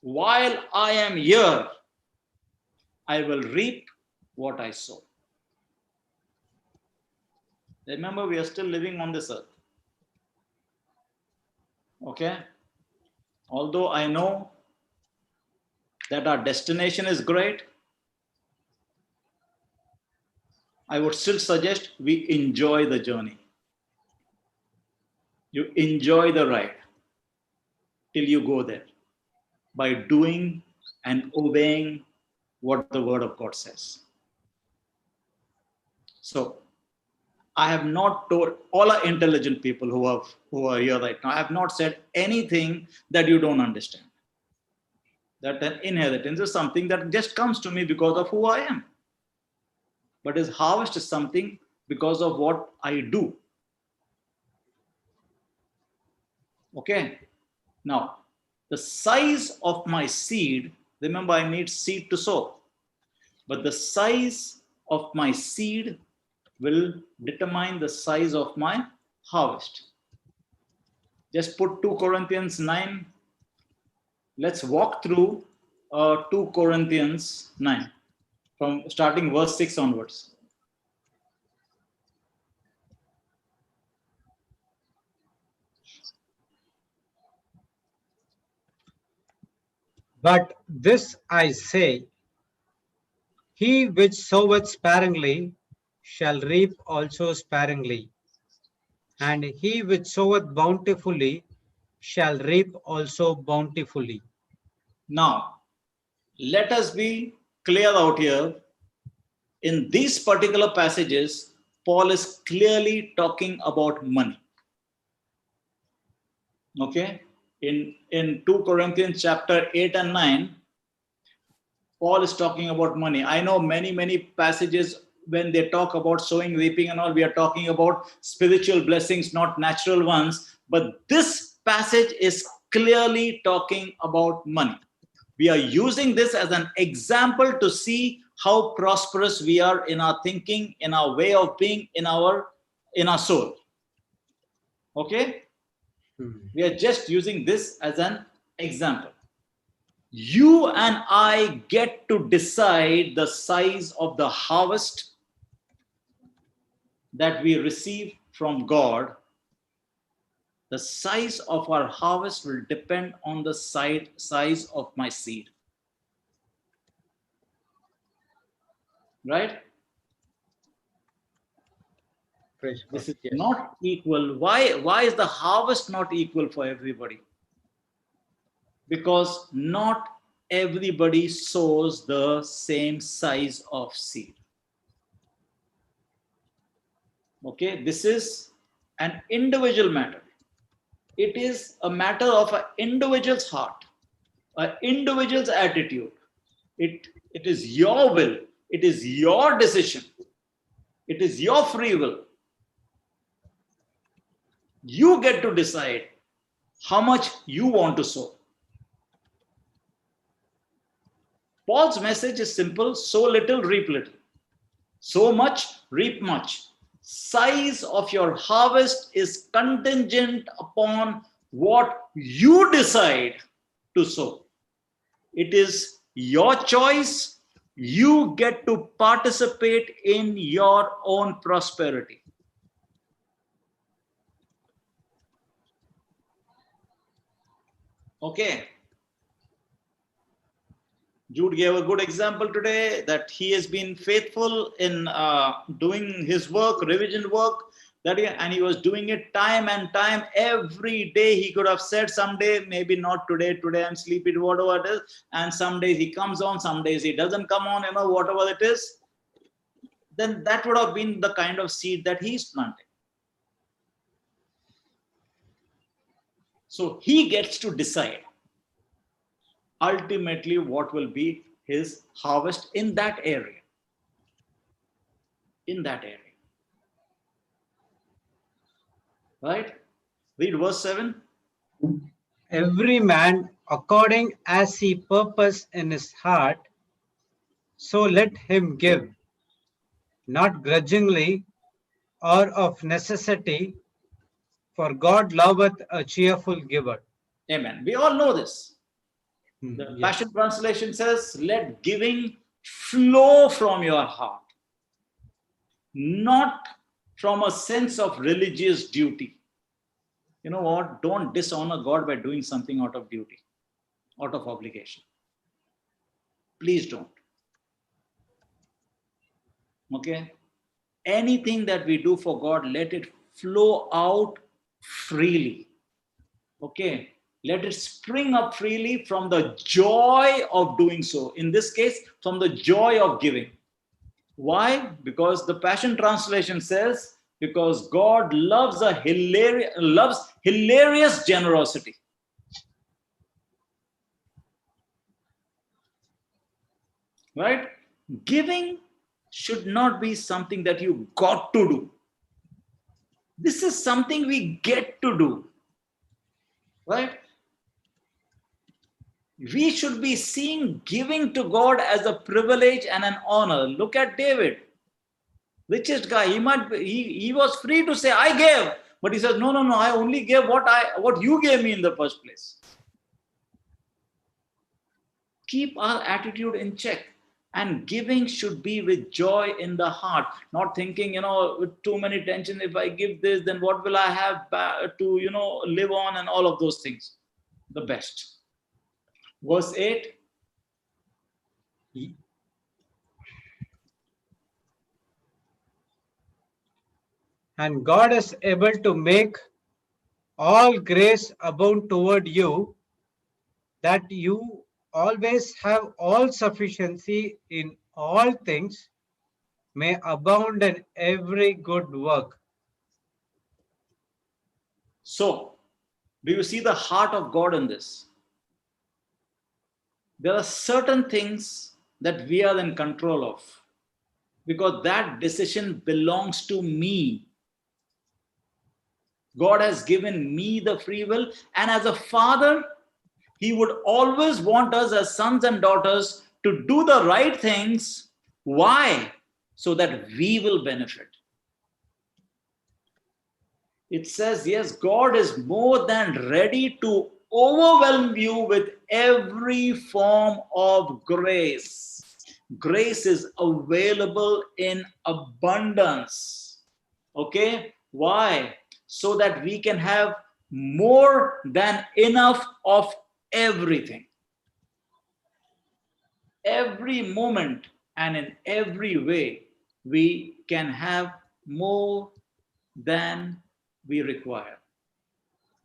while I am here, I will reap what I sow. Remember, we are still living on this earth. Okay? Although I know that our destination is great, I would still suggest we enjoy the journey. You enjoy the ride till you go there by doing and obeying what the Word of God says. So, I have not told, all are intelligent people who are here right now. I have not said anything that you don't understand. That an inheritance is something that just comes to me because of who I am. But his harvest is something because of what I do. Okay. Now, the size of my seed, remember I need seed to sow. But the size of my seed will determine the size of my harvest. Just put 2 Corinthians 9. Let's walk through 2 Corinthians 9 from starting verse 6 onwards. But this I say, he which soweth sparingly shall reap also sparingly, and he which soweth bountifully shall reap also bountifully. Now, let us be clear out here. In these particular passages, Paul is clearly talking about money. Okay? In 2 Corinthians chapter 8 and 9, Paul is talking about money. I know many passages when they talk about sowing, reaping and all, we are talking about spiritual blessings, not natural ones. But this passage is clearly talking about money. We are using this as an example to see how prosperous we are in our thinking, in our way of being, in our soul. Okay? We are just using this as an example. You and I get to decide the size of the harvest that we receive from God. The size of our harvest will depend on the size of my seed. Right? This is not equal. Why is the harvest not equal for everybody? Because not everybody sows the same size of seed. Okay, this is an individual matter. It is a matter of an individual's heart, an individual's attitude. It is your will. It is your decision. It is your free will. You get to decide how much you want to sow. Paul's message is simple: sow little, reap little. Sow much, reap much. Size of your harvest is contingent upon what you decide to sow. It is your choice. You get to participate in your own prosperity. Okay. Jude gave a good example today that he has been faithful in doing his work, revision work, and he was doing it time and time. Every day he could have said, someday, maybe not today, today I'm sleepy, whatever it is. And some days he comes on, some days he doesn't come on, whatever it is. Then that would have been the kind of seed that he's planting. So he gets to decide ultimately what will be his harvest in that area. In that area. Right? Read verse 7. Every man according as he purpose in his heart, so let him give, not grudgingly or of necessity, for God loveth a cheerful giver. Amen. We all know this. The Passion Translation says, let giving flow from your heart, not from a sense of religious duty. You know what? Don't dishonor God by doing something out of duty, out of obligation. Please don't. Okay? Anything that we do for God, let it flow out freely. Okay? Let it spring up freely from the joy of doing so. In this case, from the joy of giving. Why? Because the Passion Translation says, because God loves hilarious generosity. Right? Giving should not be something that you got to do. This is something we get to do. Right? We should be seeing giving to God as a privilege and an honor. Look at David, richest guy. He was free to say, I gave, but he says, no, I only gave what you gave me in the first place. Keep our attitude in check. And giving should be with joy in the heart, not thinking, with too many tension, if I give this, then what will I have to, live on, and all of those things. The best. Verse 8. And God is able to make all grace abound toward you, that you always have all sufficiency in all things, may abound in every good work. So, do you see the heart of God in this? There are certain things that we are in control of, because that decision belongs to me. God has given me the free will, and as a father, He would always want us as sons and daughters to do the right things. Why? So that we will benefit. It says, yes, God is more than ready to overwhelm you with every form of grace. Grace is available in abundance. Okay? Why? So that we can have more than enough of everything. Every moment and in every way, we can have more than we require.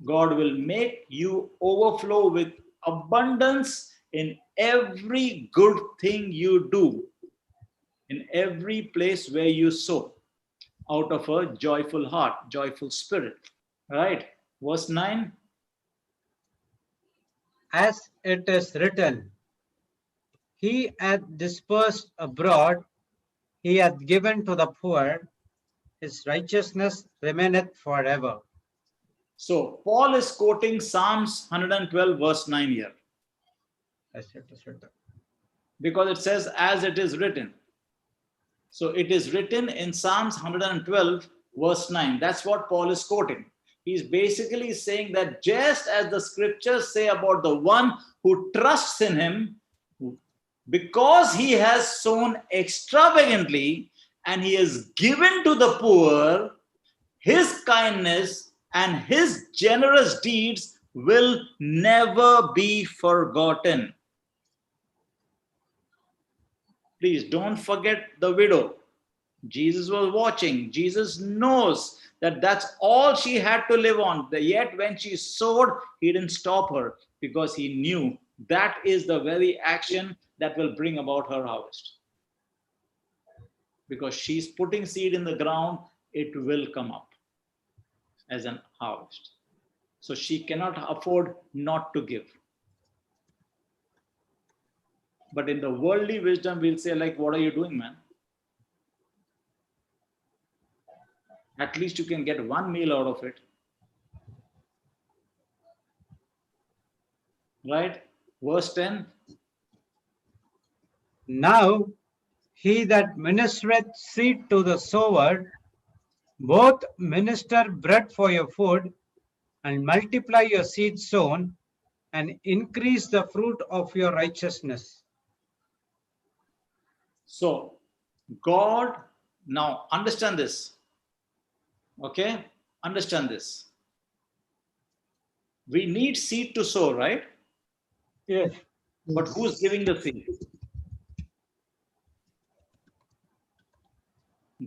God will make you overflow with abundance in every good thing you do, in every place where you sow, out of a joyful heart, joyful spirit. Right? Verse 9. As it is written, He hath dispersed abroad, He hath given to the poor, His righteousness remaineth forever. So Paul is quoting Psalms 112 verse 9 here. As it is written. Because it says, as it is written. So it is written in Psalms 112 verse 9. That's what Paul is quoting. He's basically saying that just as the scriptures say about the one who trusts in him, because he has sown extravagantly and he is given to the poor, his kindness and his generous deeds will never be forgotten. Please don't forget the widow. Jesus was watching. Jesus knows that that's all she had to live on. Yet when she sowed, he didn't stop her, because he knew that is the very action that will bring about her harvest. Because she's putting seed in the ground, it will come up as an harvest. So she cannot afford not to give. But in the worldly wisdom, we'll say, like, what are you doing, man? At least you can get one meal out of it. Right? Verse 10. Now he that ministereth seed to the sower, both minister bread for your food, and multiply your seed sown, and increase the fruit of your righteousness. So, God, now understand this. Okay? Understand this. We need seed to sow, right? Yes. But who's giving the seed?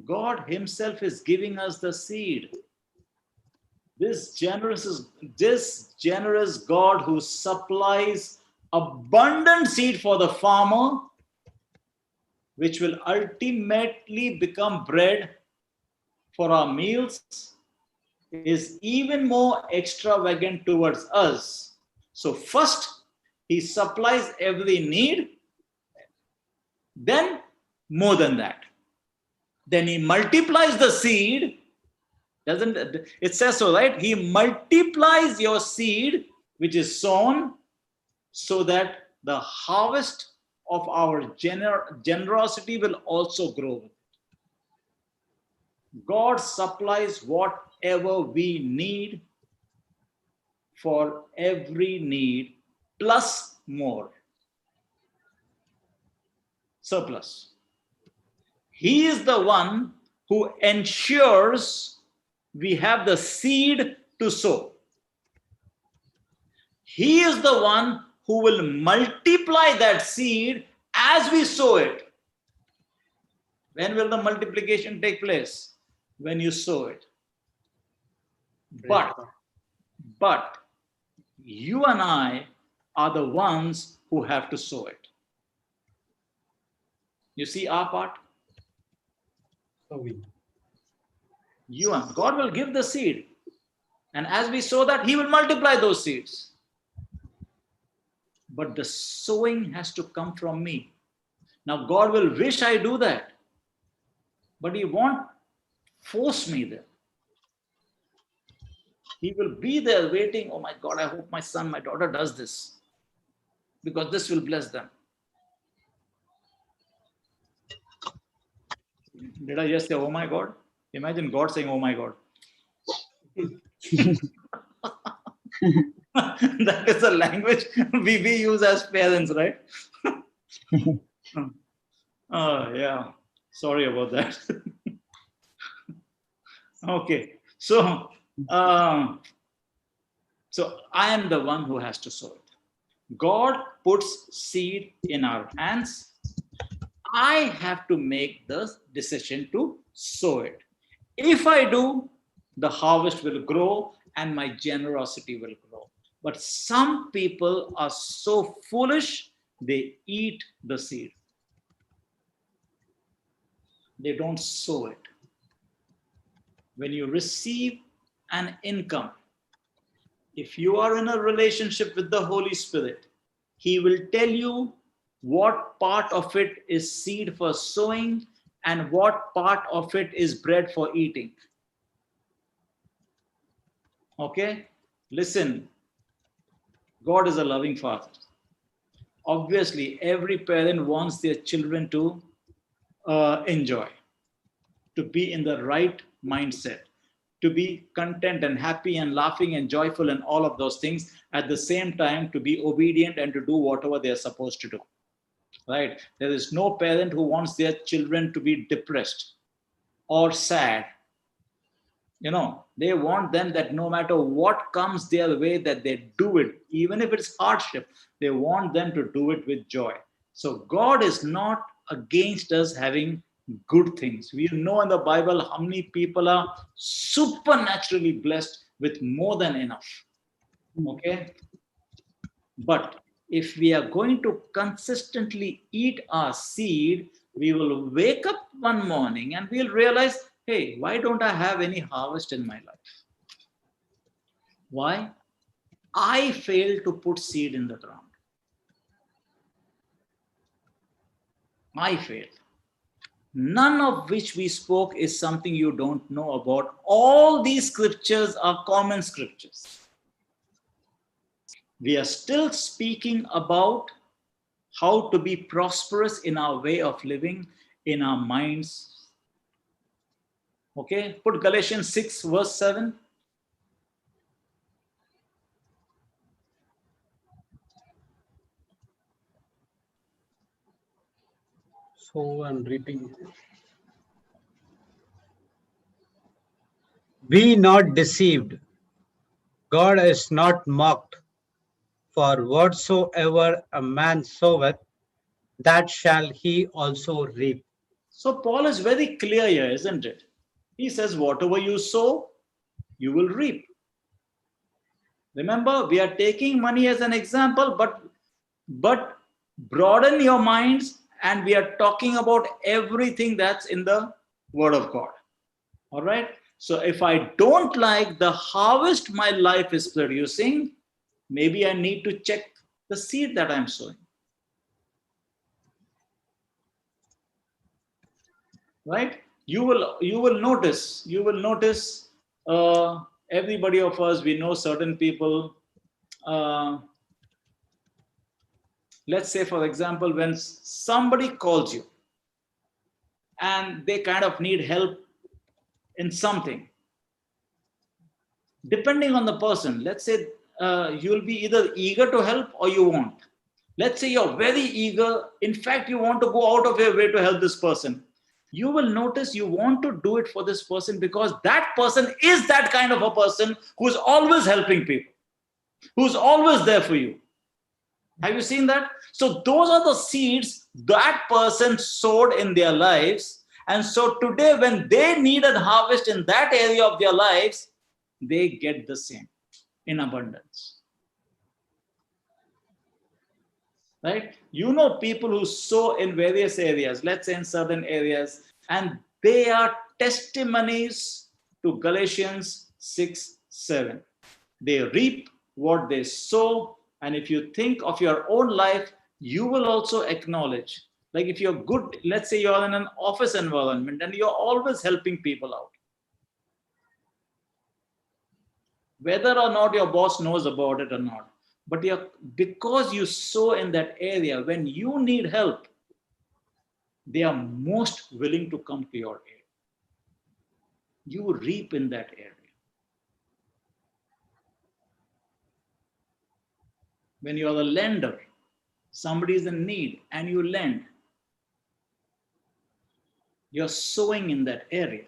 God himself is giving us the seed. This generous God who supplies abundant seed for the farmer, which will ultimately become bread for our meals is even more extravagant towards us. So first, he supplies every need, then more than that. Then he multiplies the seed. Doesn't it says so, right? He multiplies your seed, which is sown, so that the harvest of our generosity will also grow. God supplies whatever we need for every need, plus more. Surplus. He is the one who ensures we have the seed to sow. He is the one who will multiply that seed as we sow it. When will the multiplication take place? When you sow it. But you and I are the ones who have to sow it. You see our part? Sowing. You and God will give the seed. And as we sow that, he will multiply those seeds. But the sowing has to come from me. Now, God will wish I do that, but he won't force me there. He will be there waiting. Oh my God, I hope my son, my daughter does this, because this will bless them. Did I just say, oh my God? Imagine God saying, oh my God. That is the language we use as parents, right? Oh, yeah. Sorry about that. Okay. So I am the one who has to sow it. God puts seed in our hands. I have to make the decision to sow it. If I do, the harvest will grow and my generosity will grow. But some people are so foolish, they eat the seed. They don't sow it. When you receive an income, if you are in a relationship with the Holy Spirit, he will tell you what part of it is seed for sowing and what part of it is bread for eating. Okay? Listen, God is a loving father. Obviously, every parent wants their children to enjoy, to be in the right mindset, to be content and happy and laughing and joyful and all of those things, at the same time to be obedient and to do whatever they are supposed to do. Right? There is no parent who wants their children to be depressed or sad. You know, they want them that no matter what comes their way, that they do it, even if it's hardship, they want them to do it with joy. So God is not against us having good things. We know in the Bible how many people are supernaturally blessed with more than enough. Okay? But if we are going to consistently eat our seed, we will wake up one morning and we'll realize, hey, why don't I have any harvest in my life? Why? I failed to put seed in the ground. I failed. None of which we spoke is something you don't know about. All these scriptures are common scriptures. We are still speaking about how to be prosperous in our way of living, in our minds. Okay, put Galatians 6 verse 7. Sow and reaping. Be not deceived. God is not mocked. For whatsoever a man soweth, that shall he also reap. So Paul is very clear here, isn't it? He says, whatever you sow, you will reap. Remember, we are taking money as an example, but broaden your minds, and we are talking about everything that's in the Word of God. All right. So if I don't like the harvest my life is producing, maybe I need to check the seed that I'm sowing. Right? You will notice. Everybody of us, we know certain people. Let's say, for example, when somebody calls you and they kind of need help in something, depending on the person, let's say you'll be either eager to help or you won't. Let's say you're very eager. In fact, you want to go out of your way to help this person. You will notice you want to do it for this person because that person is that kind of a person who's always helping people, who's always there for you. Have you seen that? So those are the seeds that person sowed in their lives. And so today, when they need a harvest in that area of their lives, they get the same in abundance. Right? You know people who sow in various areas, let's say in certain areas, and they are testimonies to Galatians 6:7. They reap what they sow. And if you think of your own life, you will also acknowledge, like if you're good, let's say you're in an office environment and you're always helping people out. Whether or not your boss knows about it or not, but because you sow in that area, when you need help, they are most willing to come to your aid. You reap in that area. When you are a lender, somebody is in need and you lend, you're sowing in that area.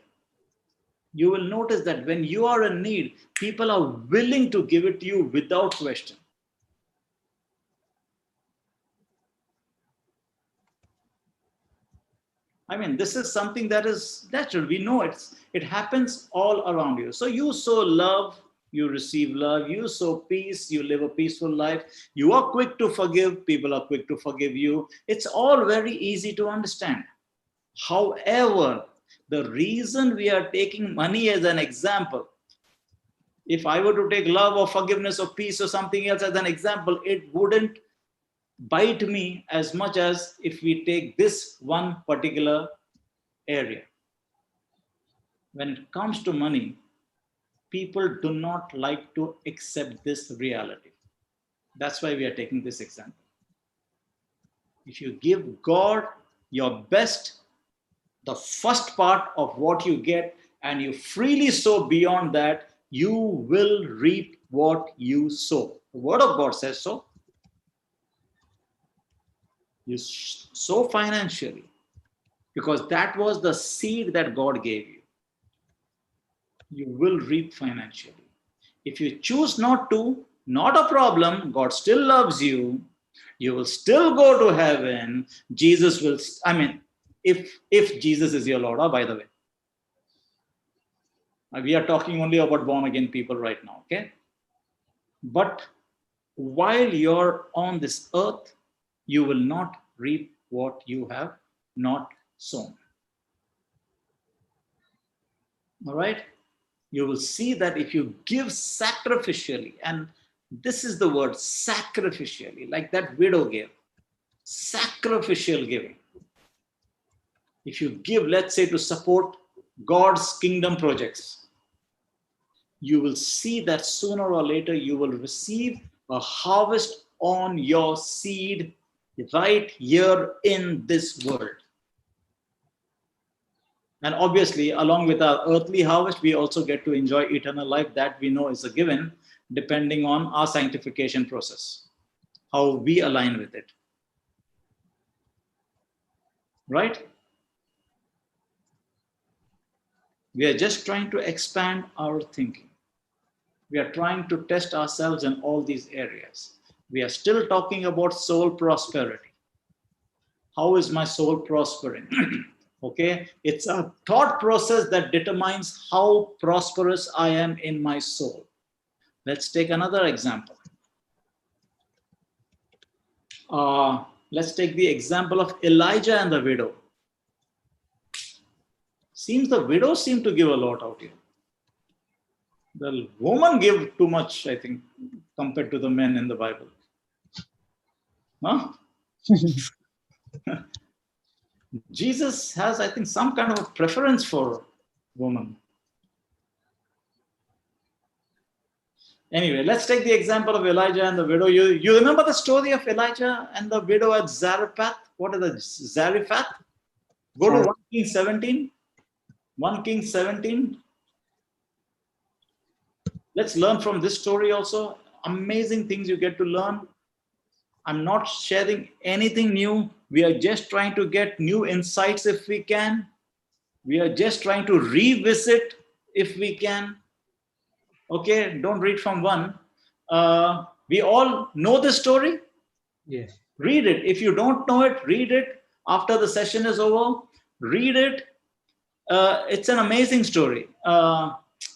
You will notice that when you are in need, people are willing to give it to you without question. I mean, this is something that is natural. We know it happens all around you. So you sow love, you receive love. You sow peace, you live a peaceful life. You are quick to forgive, people are quick to forgive you. It's all very easy to understand. However, the reason we are taking money as an example, if I were to take love or forgiveness or peace or something else as an example, it wouldn't bite me as much as if we take this one particular area. When it comes to money, people do not like to accept this reality. That's why we are taking this example. If you give God your best, the first part of what you get, and you freely sow beyond that, you will reap what you sow. The word of God says so. You sow financially because that was the seed that God gave you. You will reap financially. If you choose not to, not a problem. God still loves you. You will still go to heaven. Jesus will, I mean, if Jesus is your Lord, by the way. We are talking only about born again people right now, okay? But while you're on this earth, you will not reap what you have not sown. All right? You will see that if you give sacrificially, and this is the word sacrificially, like that widow gave, sacrificial giving. If you give, let's say, to support God's kingdom projects, you will see that sooner or later you will receive a harvest on your seed right here in this world. And obviously, along with our earthly harvest, we also get to enjoy eternal life that we know is a given, depending on our sanctification process, how we align with it. Right? We are just trying to expand our thinking. We are trying to test ourselves in all these areas. We are still talking about soul prosperity. How is my soul prospering? Okay, it's a thought process that determines how prosperous I am in my soul. Let's take another example. Let's take the example of Elijah and the widow. Seems the widows seem to give a lot out here. The women give too much, I think, compared to the men in the Bible. Huh? Jesus has, I think, some kind of a preference for women. Anyway, let's take the example of Elijah and the widow. You remember the story of Elijah and the widow at Zarephath? What is the Zarephath? Go to 1 Kings 17. 1 Kings 17. Let's learn from this story also. Amazing things you get to learn. I'm not sharing anything new. We are just trying to get new insights if we can. We are just trying to revisit if we can. Okay, don't read from one. We all know this story. Yes. Read it. If you don't know it, read it. After the session is over, read it. It's an amazing story.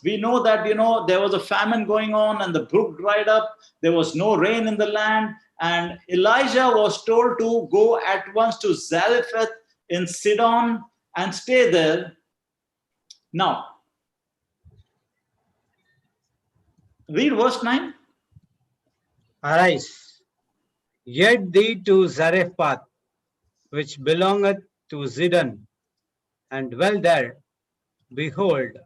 We know that, there was a famine going on and the brook dried up. There was no rain in the land. And Elijah was told to go at once to Zarephath in Sidon and stay there. Now, read verse 9. Arise, get thee to Zarephath, which belongeth to Zidon, and dwell there. Behold,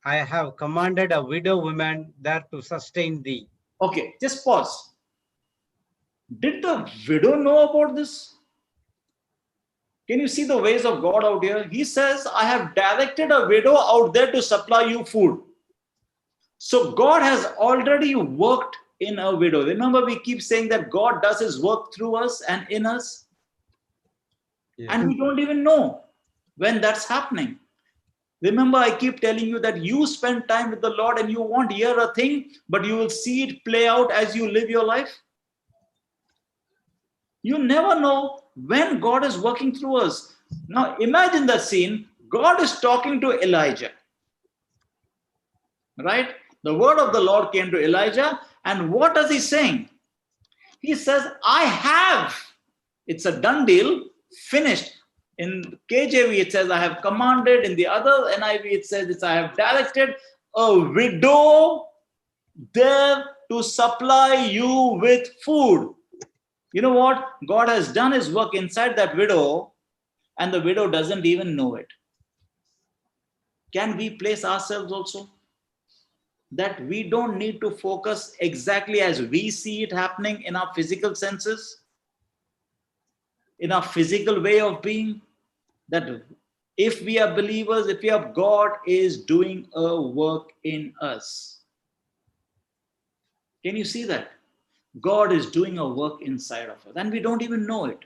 I have commanded a widow woman there to sustain thee. Okay, just pause. Did the widow know about this? Can you see the ways of God out here? He says, I have directed a widow out there to supply you food. So God has already worked in a widow. Remember, we keep saying that God does his work through us and in us. Yes. And we don't even know when that's happening. Remember, I keep telling you that you spend time with the Lord and you won't hear a thing, but you will see it play out as you live your life. You never know when God is working through us. Now, imagine the scene. God is talking to Elijah. Right? The word of the Lord came to Elijah. And what is he saying? He says, I have. It's a done deal. Finished. In KJV, it says, I have commanded. In the other NIV, it says, I have directed a widow there to supply you with food. You know what? God has done his work inside that widow, and the widow doesn't even know it. Can we place ourselves also? That we don't need to focus exactly as we see it happening in our physical senses, in our physical way of being. That if we are believers, if we are, God is doing a work in us. Can you see that? God is doing a work inside of us and we don't even know it.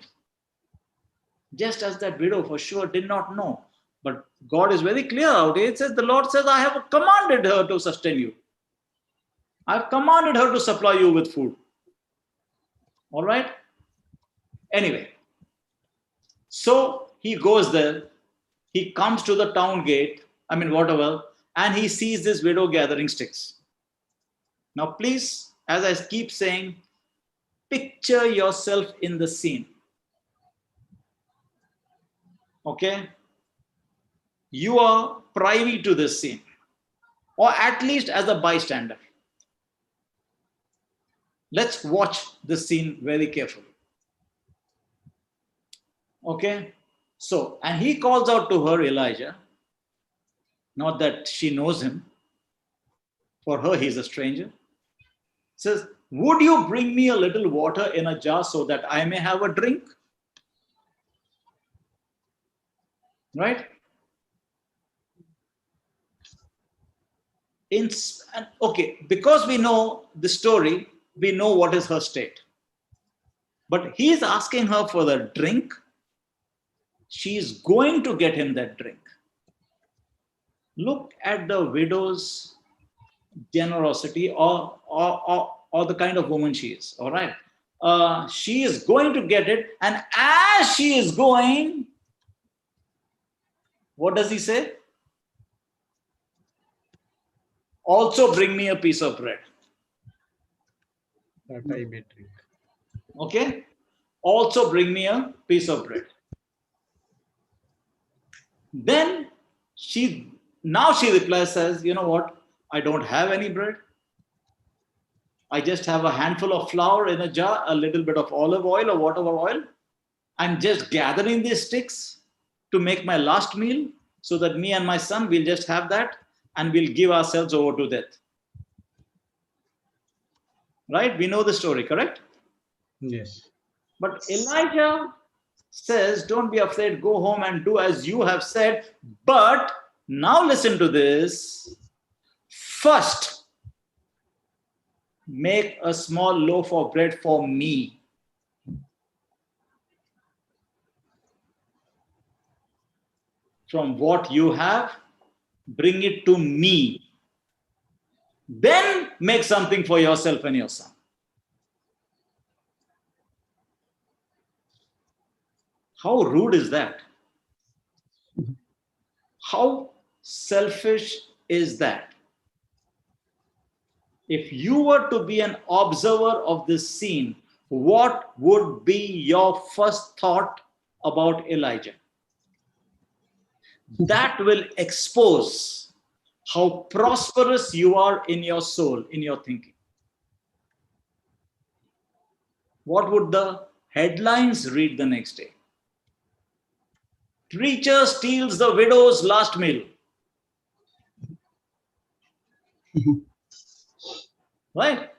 Just as that widow for sure did not know. But God is very clear out here. It says, the Lord says, I have commanded her to sustain you. I have commanded her to supply you with food. All right? Anyway, so he goes there. He comes to the town gate, water well, and he sees this widow gathering sticks. Now, please, as I keep saying, picture yourself in the scene. Okay? You are privy to this scene, or at least as a bystander. Let's watch this scene very carefully. Okay? So, and he calls out to her, Elijah, not that she knows him. For her, he's a stranger. Says, would you bring me a little water in a jar so that I may have a drink? Right? Okay, because we know the story, we know what is her state. But he's asking her for the drink. She's going to get him that drink. Look at the widow's generosity or the kind of woman she is. All right. She is going to get it. And as she is going, what does he say? Also bring me a piece of bread. That I may drink. Okay. Also bring me a piece of bread. Then Now she replies, says, you know what? I don't have any bread. I just have a handful of flour in a jar, a little bit of olive oil or whatever oil. I'm just gathering these sticks to make my last meal so that me and my son will just have that and we'll give ourselves over to death. Right? We know the story, correct? Yes. But Elijah says, don't be afraid, go home and do as you have said. But now listen to this. First, make a small loaf of bread for me. From what you have, bring it to me. Then make something for yourself and your son. How rude is that? How selfish is that? If you were to be an observer of this scene, what would be your first thought about Elijah? That will expose how prosperous you are in your soul, in your thinking. What would the headlines read the next day? Preacher steals the widow's last meal. Right?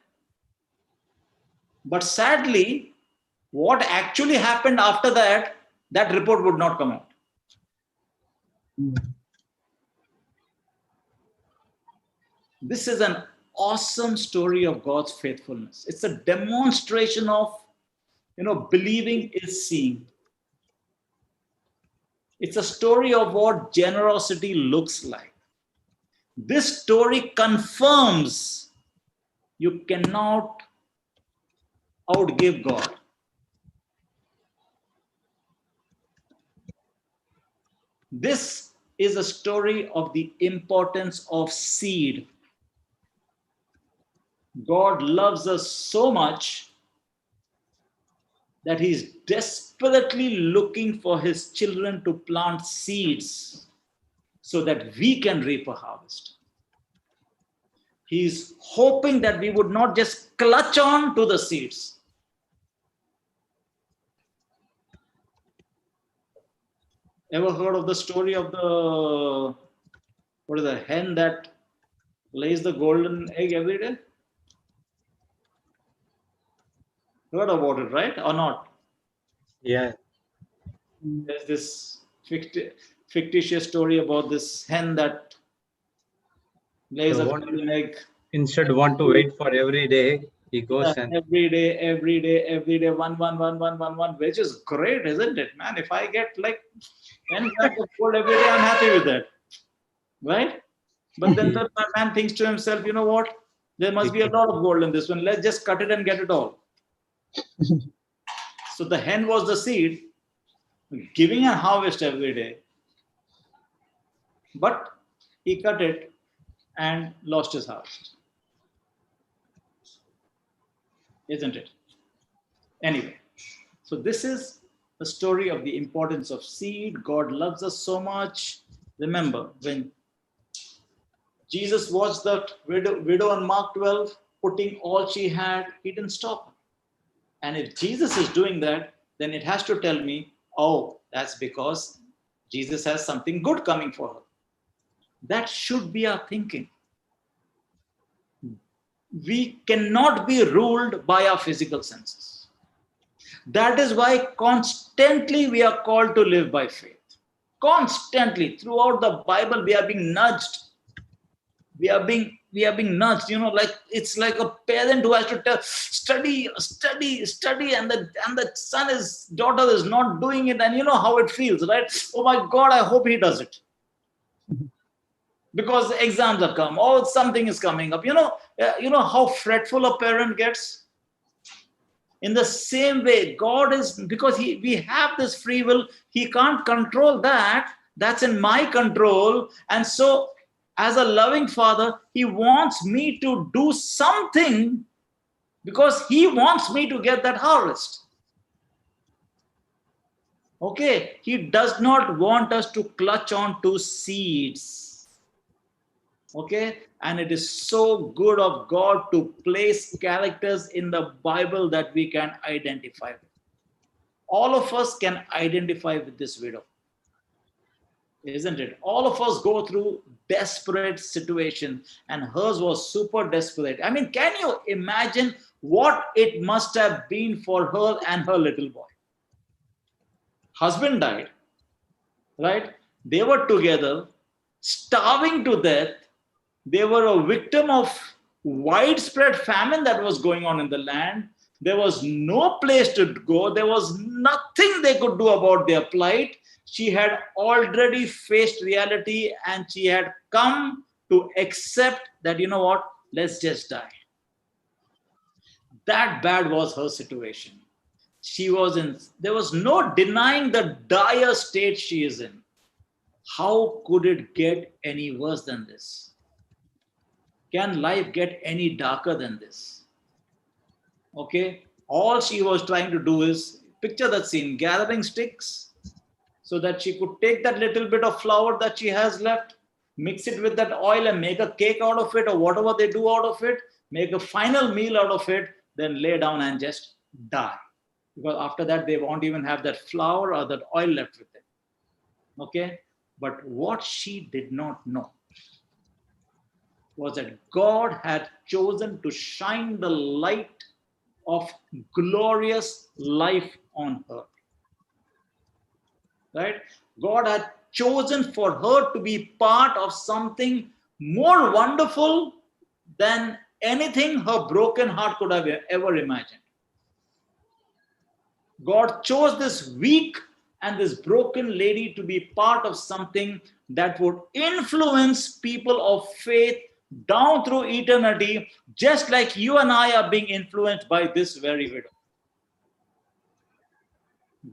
But sadly, what actually happened after that, that report would not come out. This is an awesome story of God's faithfulness. It's a demonstration of, believing is seeing. It's a story of what generosity looks like. This story confirms you cannot outgive God. This is a story of the importance of seed. God loves us so much that he's desperately looking for his children to plant seeds so that we can reap a harvest. He's hoping that we would not just clutch on to the seeds. Ever heard of the story of the hen that lays the golden egg every day? Heard about it, right? Or not? Yeah. There's this fictitious story about this hen that lays a golden egg. Instead want to wait for every day, he goes and every day, one, which is great, isn't it, man? If I get like 10 grams of gold every day, I'm happy with that, right? But then the man thinks to himself, you know what? There must be a lot of gold in this one. Let's just cut it and get it all. So the hen was the seed, giving a harvest every day. But he cut it and lost his harvest. Isn't it? Anyway, so this is the story of the importance of seed. God loves us so much. Remember, when Jesus watched that widow on Mark 12, putting all she had, he didn't stop her. And if Jesus is doing that, then it has to tell me, oh, that's because Jesus has something good coming for her. That should be our thinking. We cannot be ruled by our physical senses. That is why constantly we are called to live by faith. Constantly, throughout the Bible, we are being nudged. We are being nudged, like it's like a parent who has to tell, study, and the daughter is not doing it, and you know how it feels, right? Oh my God, I hope he does it. Because the exams are come, or something is coming up. You know how fretful a parent gets? In the same way, God is, because we have this free will, he can't control that. That's in my control. And so, as a loving father, he wants me to do something because he wants me to get that harvest. Okay, he does not want us to clutch on to seeds. Okay, and it is so good of God to place characters in the Bible that we can identify with. All of us can identify with this widow, isn't it? All of us go through desperate situations, and hers was super desperate. I mean, can you imagine what it must have been for her and her little boy? Husband died, right? They were together, starving to death. They were a victim of widespread famine that was going on in the land. There was no place to go. There was nothing they could do about their plight. She had already faced reality, and she had come to accept that, you know what, let's just die. That bad was her situation. She was in, there was no denying the dire state she is in. How could it get any worse than this? Can life get any darker than this? Okay, all she was trying to do is, picture that scene, gathering sticks so that she could take that little bit of flour that she has left, mix it with that oil and make a cake out of it, or whatever they do out of it, make a final meal out of it, then lay down and just die. Because after that, they won't even have that flour or that oil left with them. Okay, but what she did not know was that God had chosen to shine the light of glorious life on her. Right? God had chosen for her to be part of something more wonderful than anything her broken heart could have ever imagined. God chose this weak and this broken lady to be part of something that would influence people of faith down through eternity, just like you and I are being influenced by this very widow.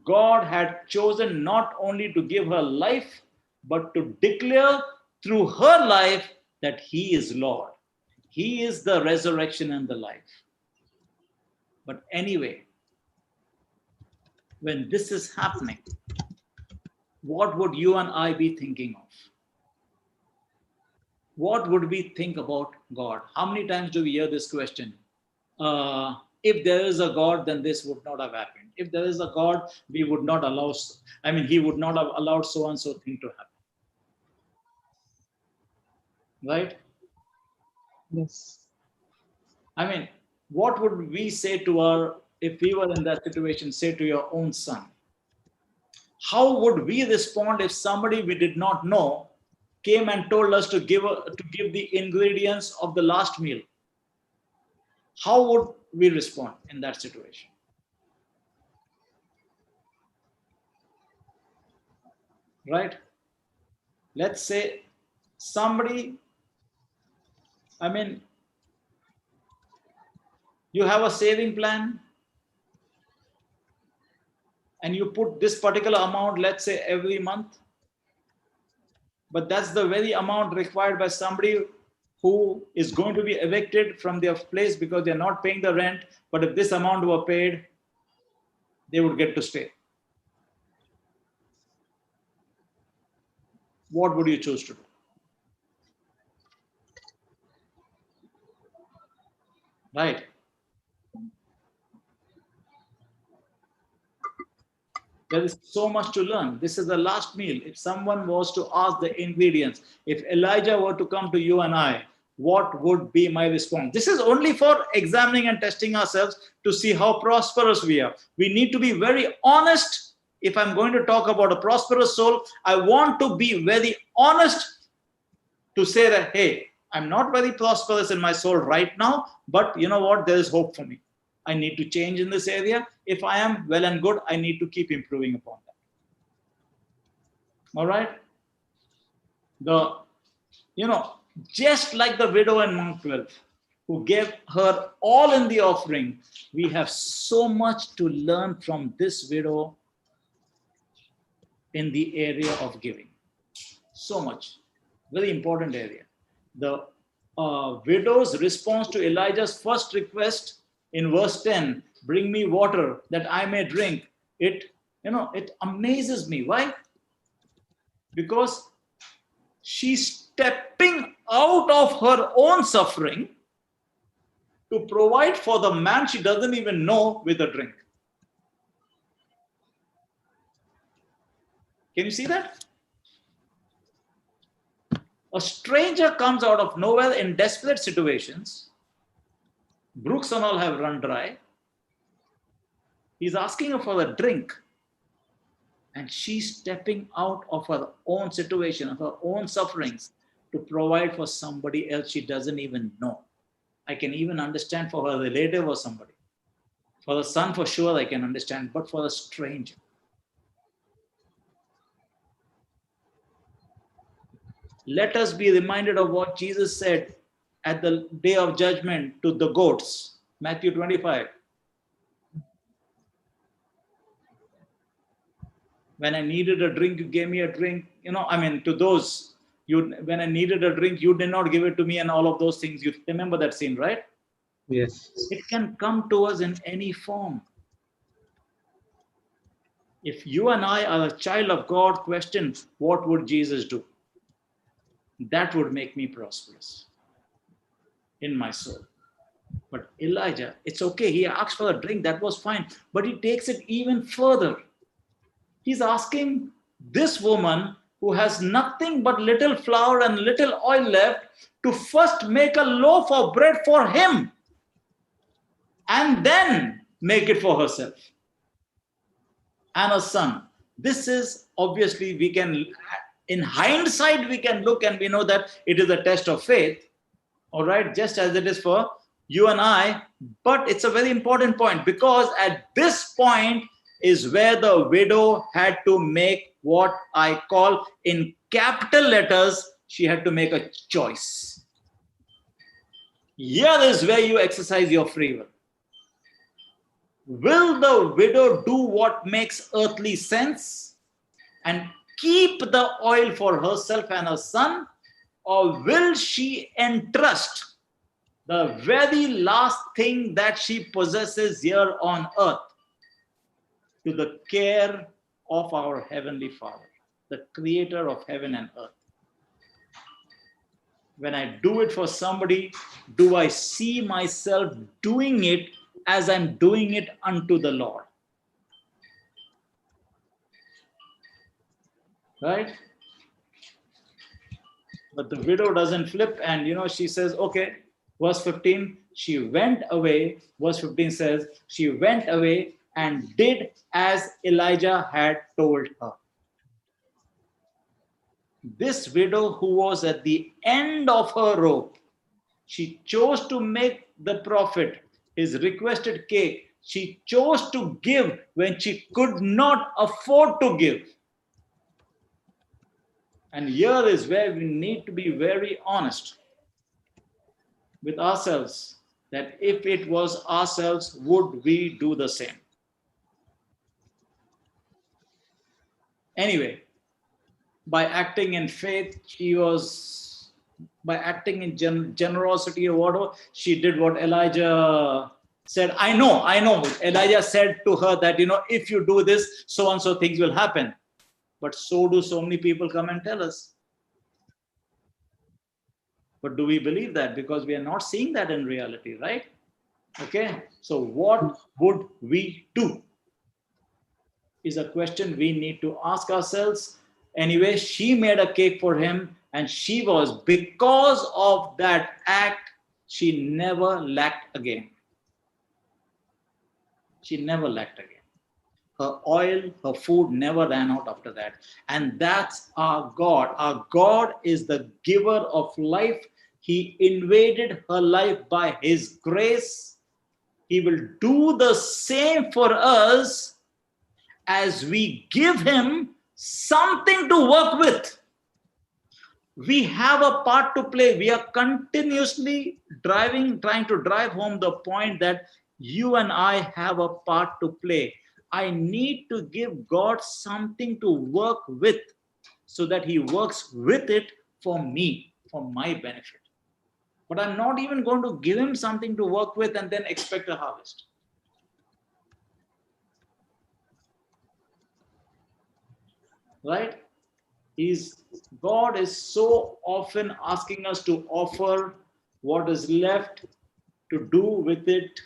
God had chosen not only to give her life, but to declare through her life that He is Lord. He is the resurrection and the life. But anyway, when this is happening, what would you and I be thinking of? What would we think about God? How many times do we hear this question? If there is a God, then this would not have happened. If there is a God, we would not allow, He would not have allowed so and so thing to happen. Right? Yes. I mean, what would we say to our, if we were in that situation, say to your own son? How would we respond if somebody we did not know came and told us to give the ingredients of the last meal? How would we respond in that situation? Right? Let's say somebody, you have a saving plan and you put this particular amount, let's say every month, but that's the very amount required by somebody who is going to be evicted from their place because they're not paying the rent. But if this amount were paid, they would get to stay. What would you choose to do? Right? There is so much to learn. This is the last meal. If someone was to ask the ingredients, if Elijah were to come to you and I, what would be my response? This is only for examining and testing ourselves to see how prosperous we are. We need to be very honest. If I'm going to talk about a prosperous soul, I want to be very honest to say that, hey, I'm not very prosperous in my soul right now, but you know what? There is hope for me. I need to change in this area. If I am, well and good, I need to keep improving upon that. All right? Just like the widow in Mark 12, who gave her all in the offering, we have so much to learn from this widow in the area of giving. So much. Very important area. The widow's response to Elijah's first request in verse 10, bring me water that I may drink. It It amazes me. Why? Because she's stepping out of her own suffering to provide for the man she doesn't even know with a drink. Can you see that? A stranger comes out of nowhere in desperate situations. Brooks and all have run dry. He's asking her for a drink. And she's stepping out of her own situation, of her own sufferings, to provide for somebody else she doesn't even know. I can even understand for her relative or somebody. For the son, for sure, I can understand, but for a stranger. Let us be reminded of what Jesus said at the day of judgment to the goats. Matthew 25. When I needed a drink, you gave me a drink. To those, when I needed a drink, you did not give it to me, and all of those things. You remember that scene, right? Yes. It can come to us in any form. If you and I are a child of God, question, what would Jesus do? That would make me prosperous in my soul. But Elijah, it's okay. He asked for a drink. That was fine. But he takes it even further. He's asking this woman who has nothing but little flour and little oil left to first make a loaf of bread for him and then make it for herself and a son. This is obviously, in hindsight, we can look and we know that it is a test of faith, all right, just as it is for you and I. But it's a very important point, because at this point is where the widow had to make what I call, in capital letters, she had to make a choice. Here is where you exercise your free will. Will the widow do what makes earthly sense and keep the oil for herself and her son, or will she entrust the very last thing that she possesses here on earth to the care of our Heavenly Father, the creator of heaven and earth? When I do it for somebody, do I see myself doing it as I'm doing it unto the Lord? Right? But the widow doesn't flip, and she says, okay, verse 15, she went away. Verse 15 says, she went away and did as Elijah had told her. This widow, who was at the end of her rope, she chose to make the prophet his requested cake. She chose to give when she could not afford to give. And here is where we need to be very honest with ourselves, that if it was ourselves, would we do the same? Anyway, by acting in faith, by acting in generosity or whatever, she did what Elijah said. I know. Elijah said to her that, if you do this, so and so things will happen. But so do so many people come and tell us. But do we believe that? Because we are not seeing that in reality, right? Okay. So what would we do? Is a question we need to ask ourselves. Anyway, she made a cake for him, and because of that act, she never lacked again. She never lacked again. Her oil, her food never ran out after that. And that's our God. Our God is the giver of life. He invaded her life by his grace. He will do the same for us as we give him something to work with. We have a part to play. We are continuously trying to drive home the point that you and I have a part to play. I need to give God something to work with so that he works with it for me, for my benefit. But I'm not even going to give him something to work with and then expect a harvest. right? God is so often asking us to offer what is left, to do with it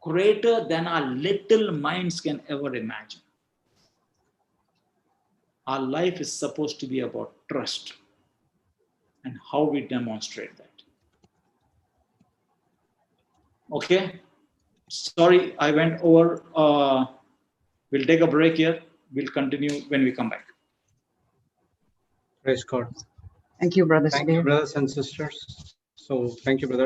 greater than our little minds can ever imagine. Our life is supposed to be about trust and how we demonstrate that. Okay? Sorry, I went over. We'll take a break here. We'll continue when we come back. Praise God. Thank you, Brother Thank you, Sudhir. brothers and sisters. So thank you, brother.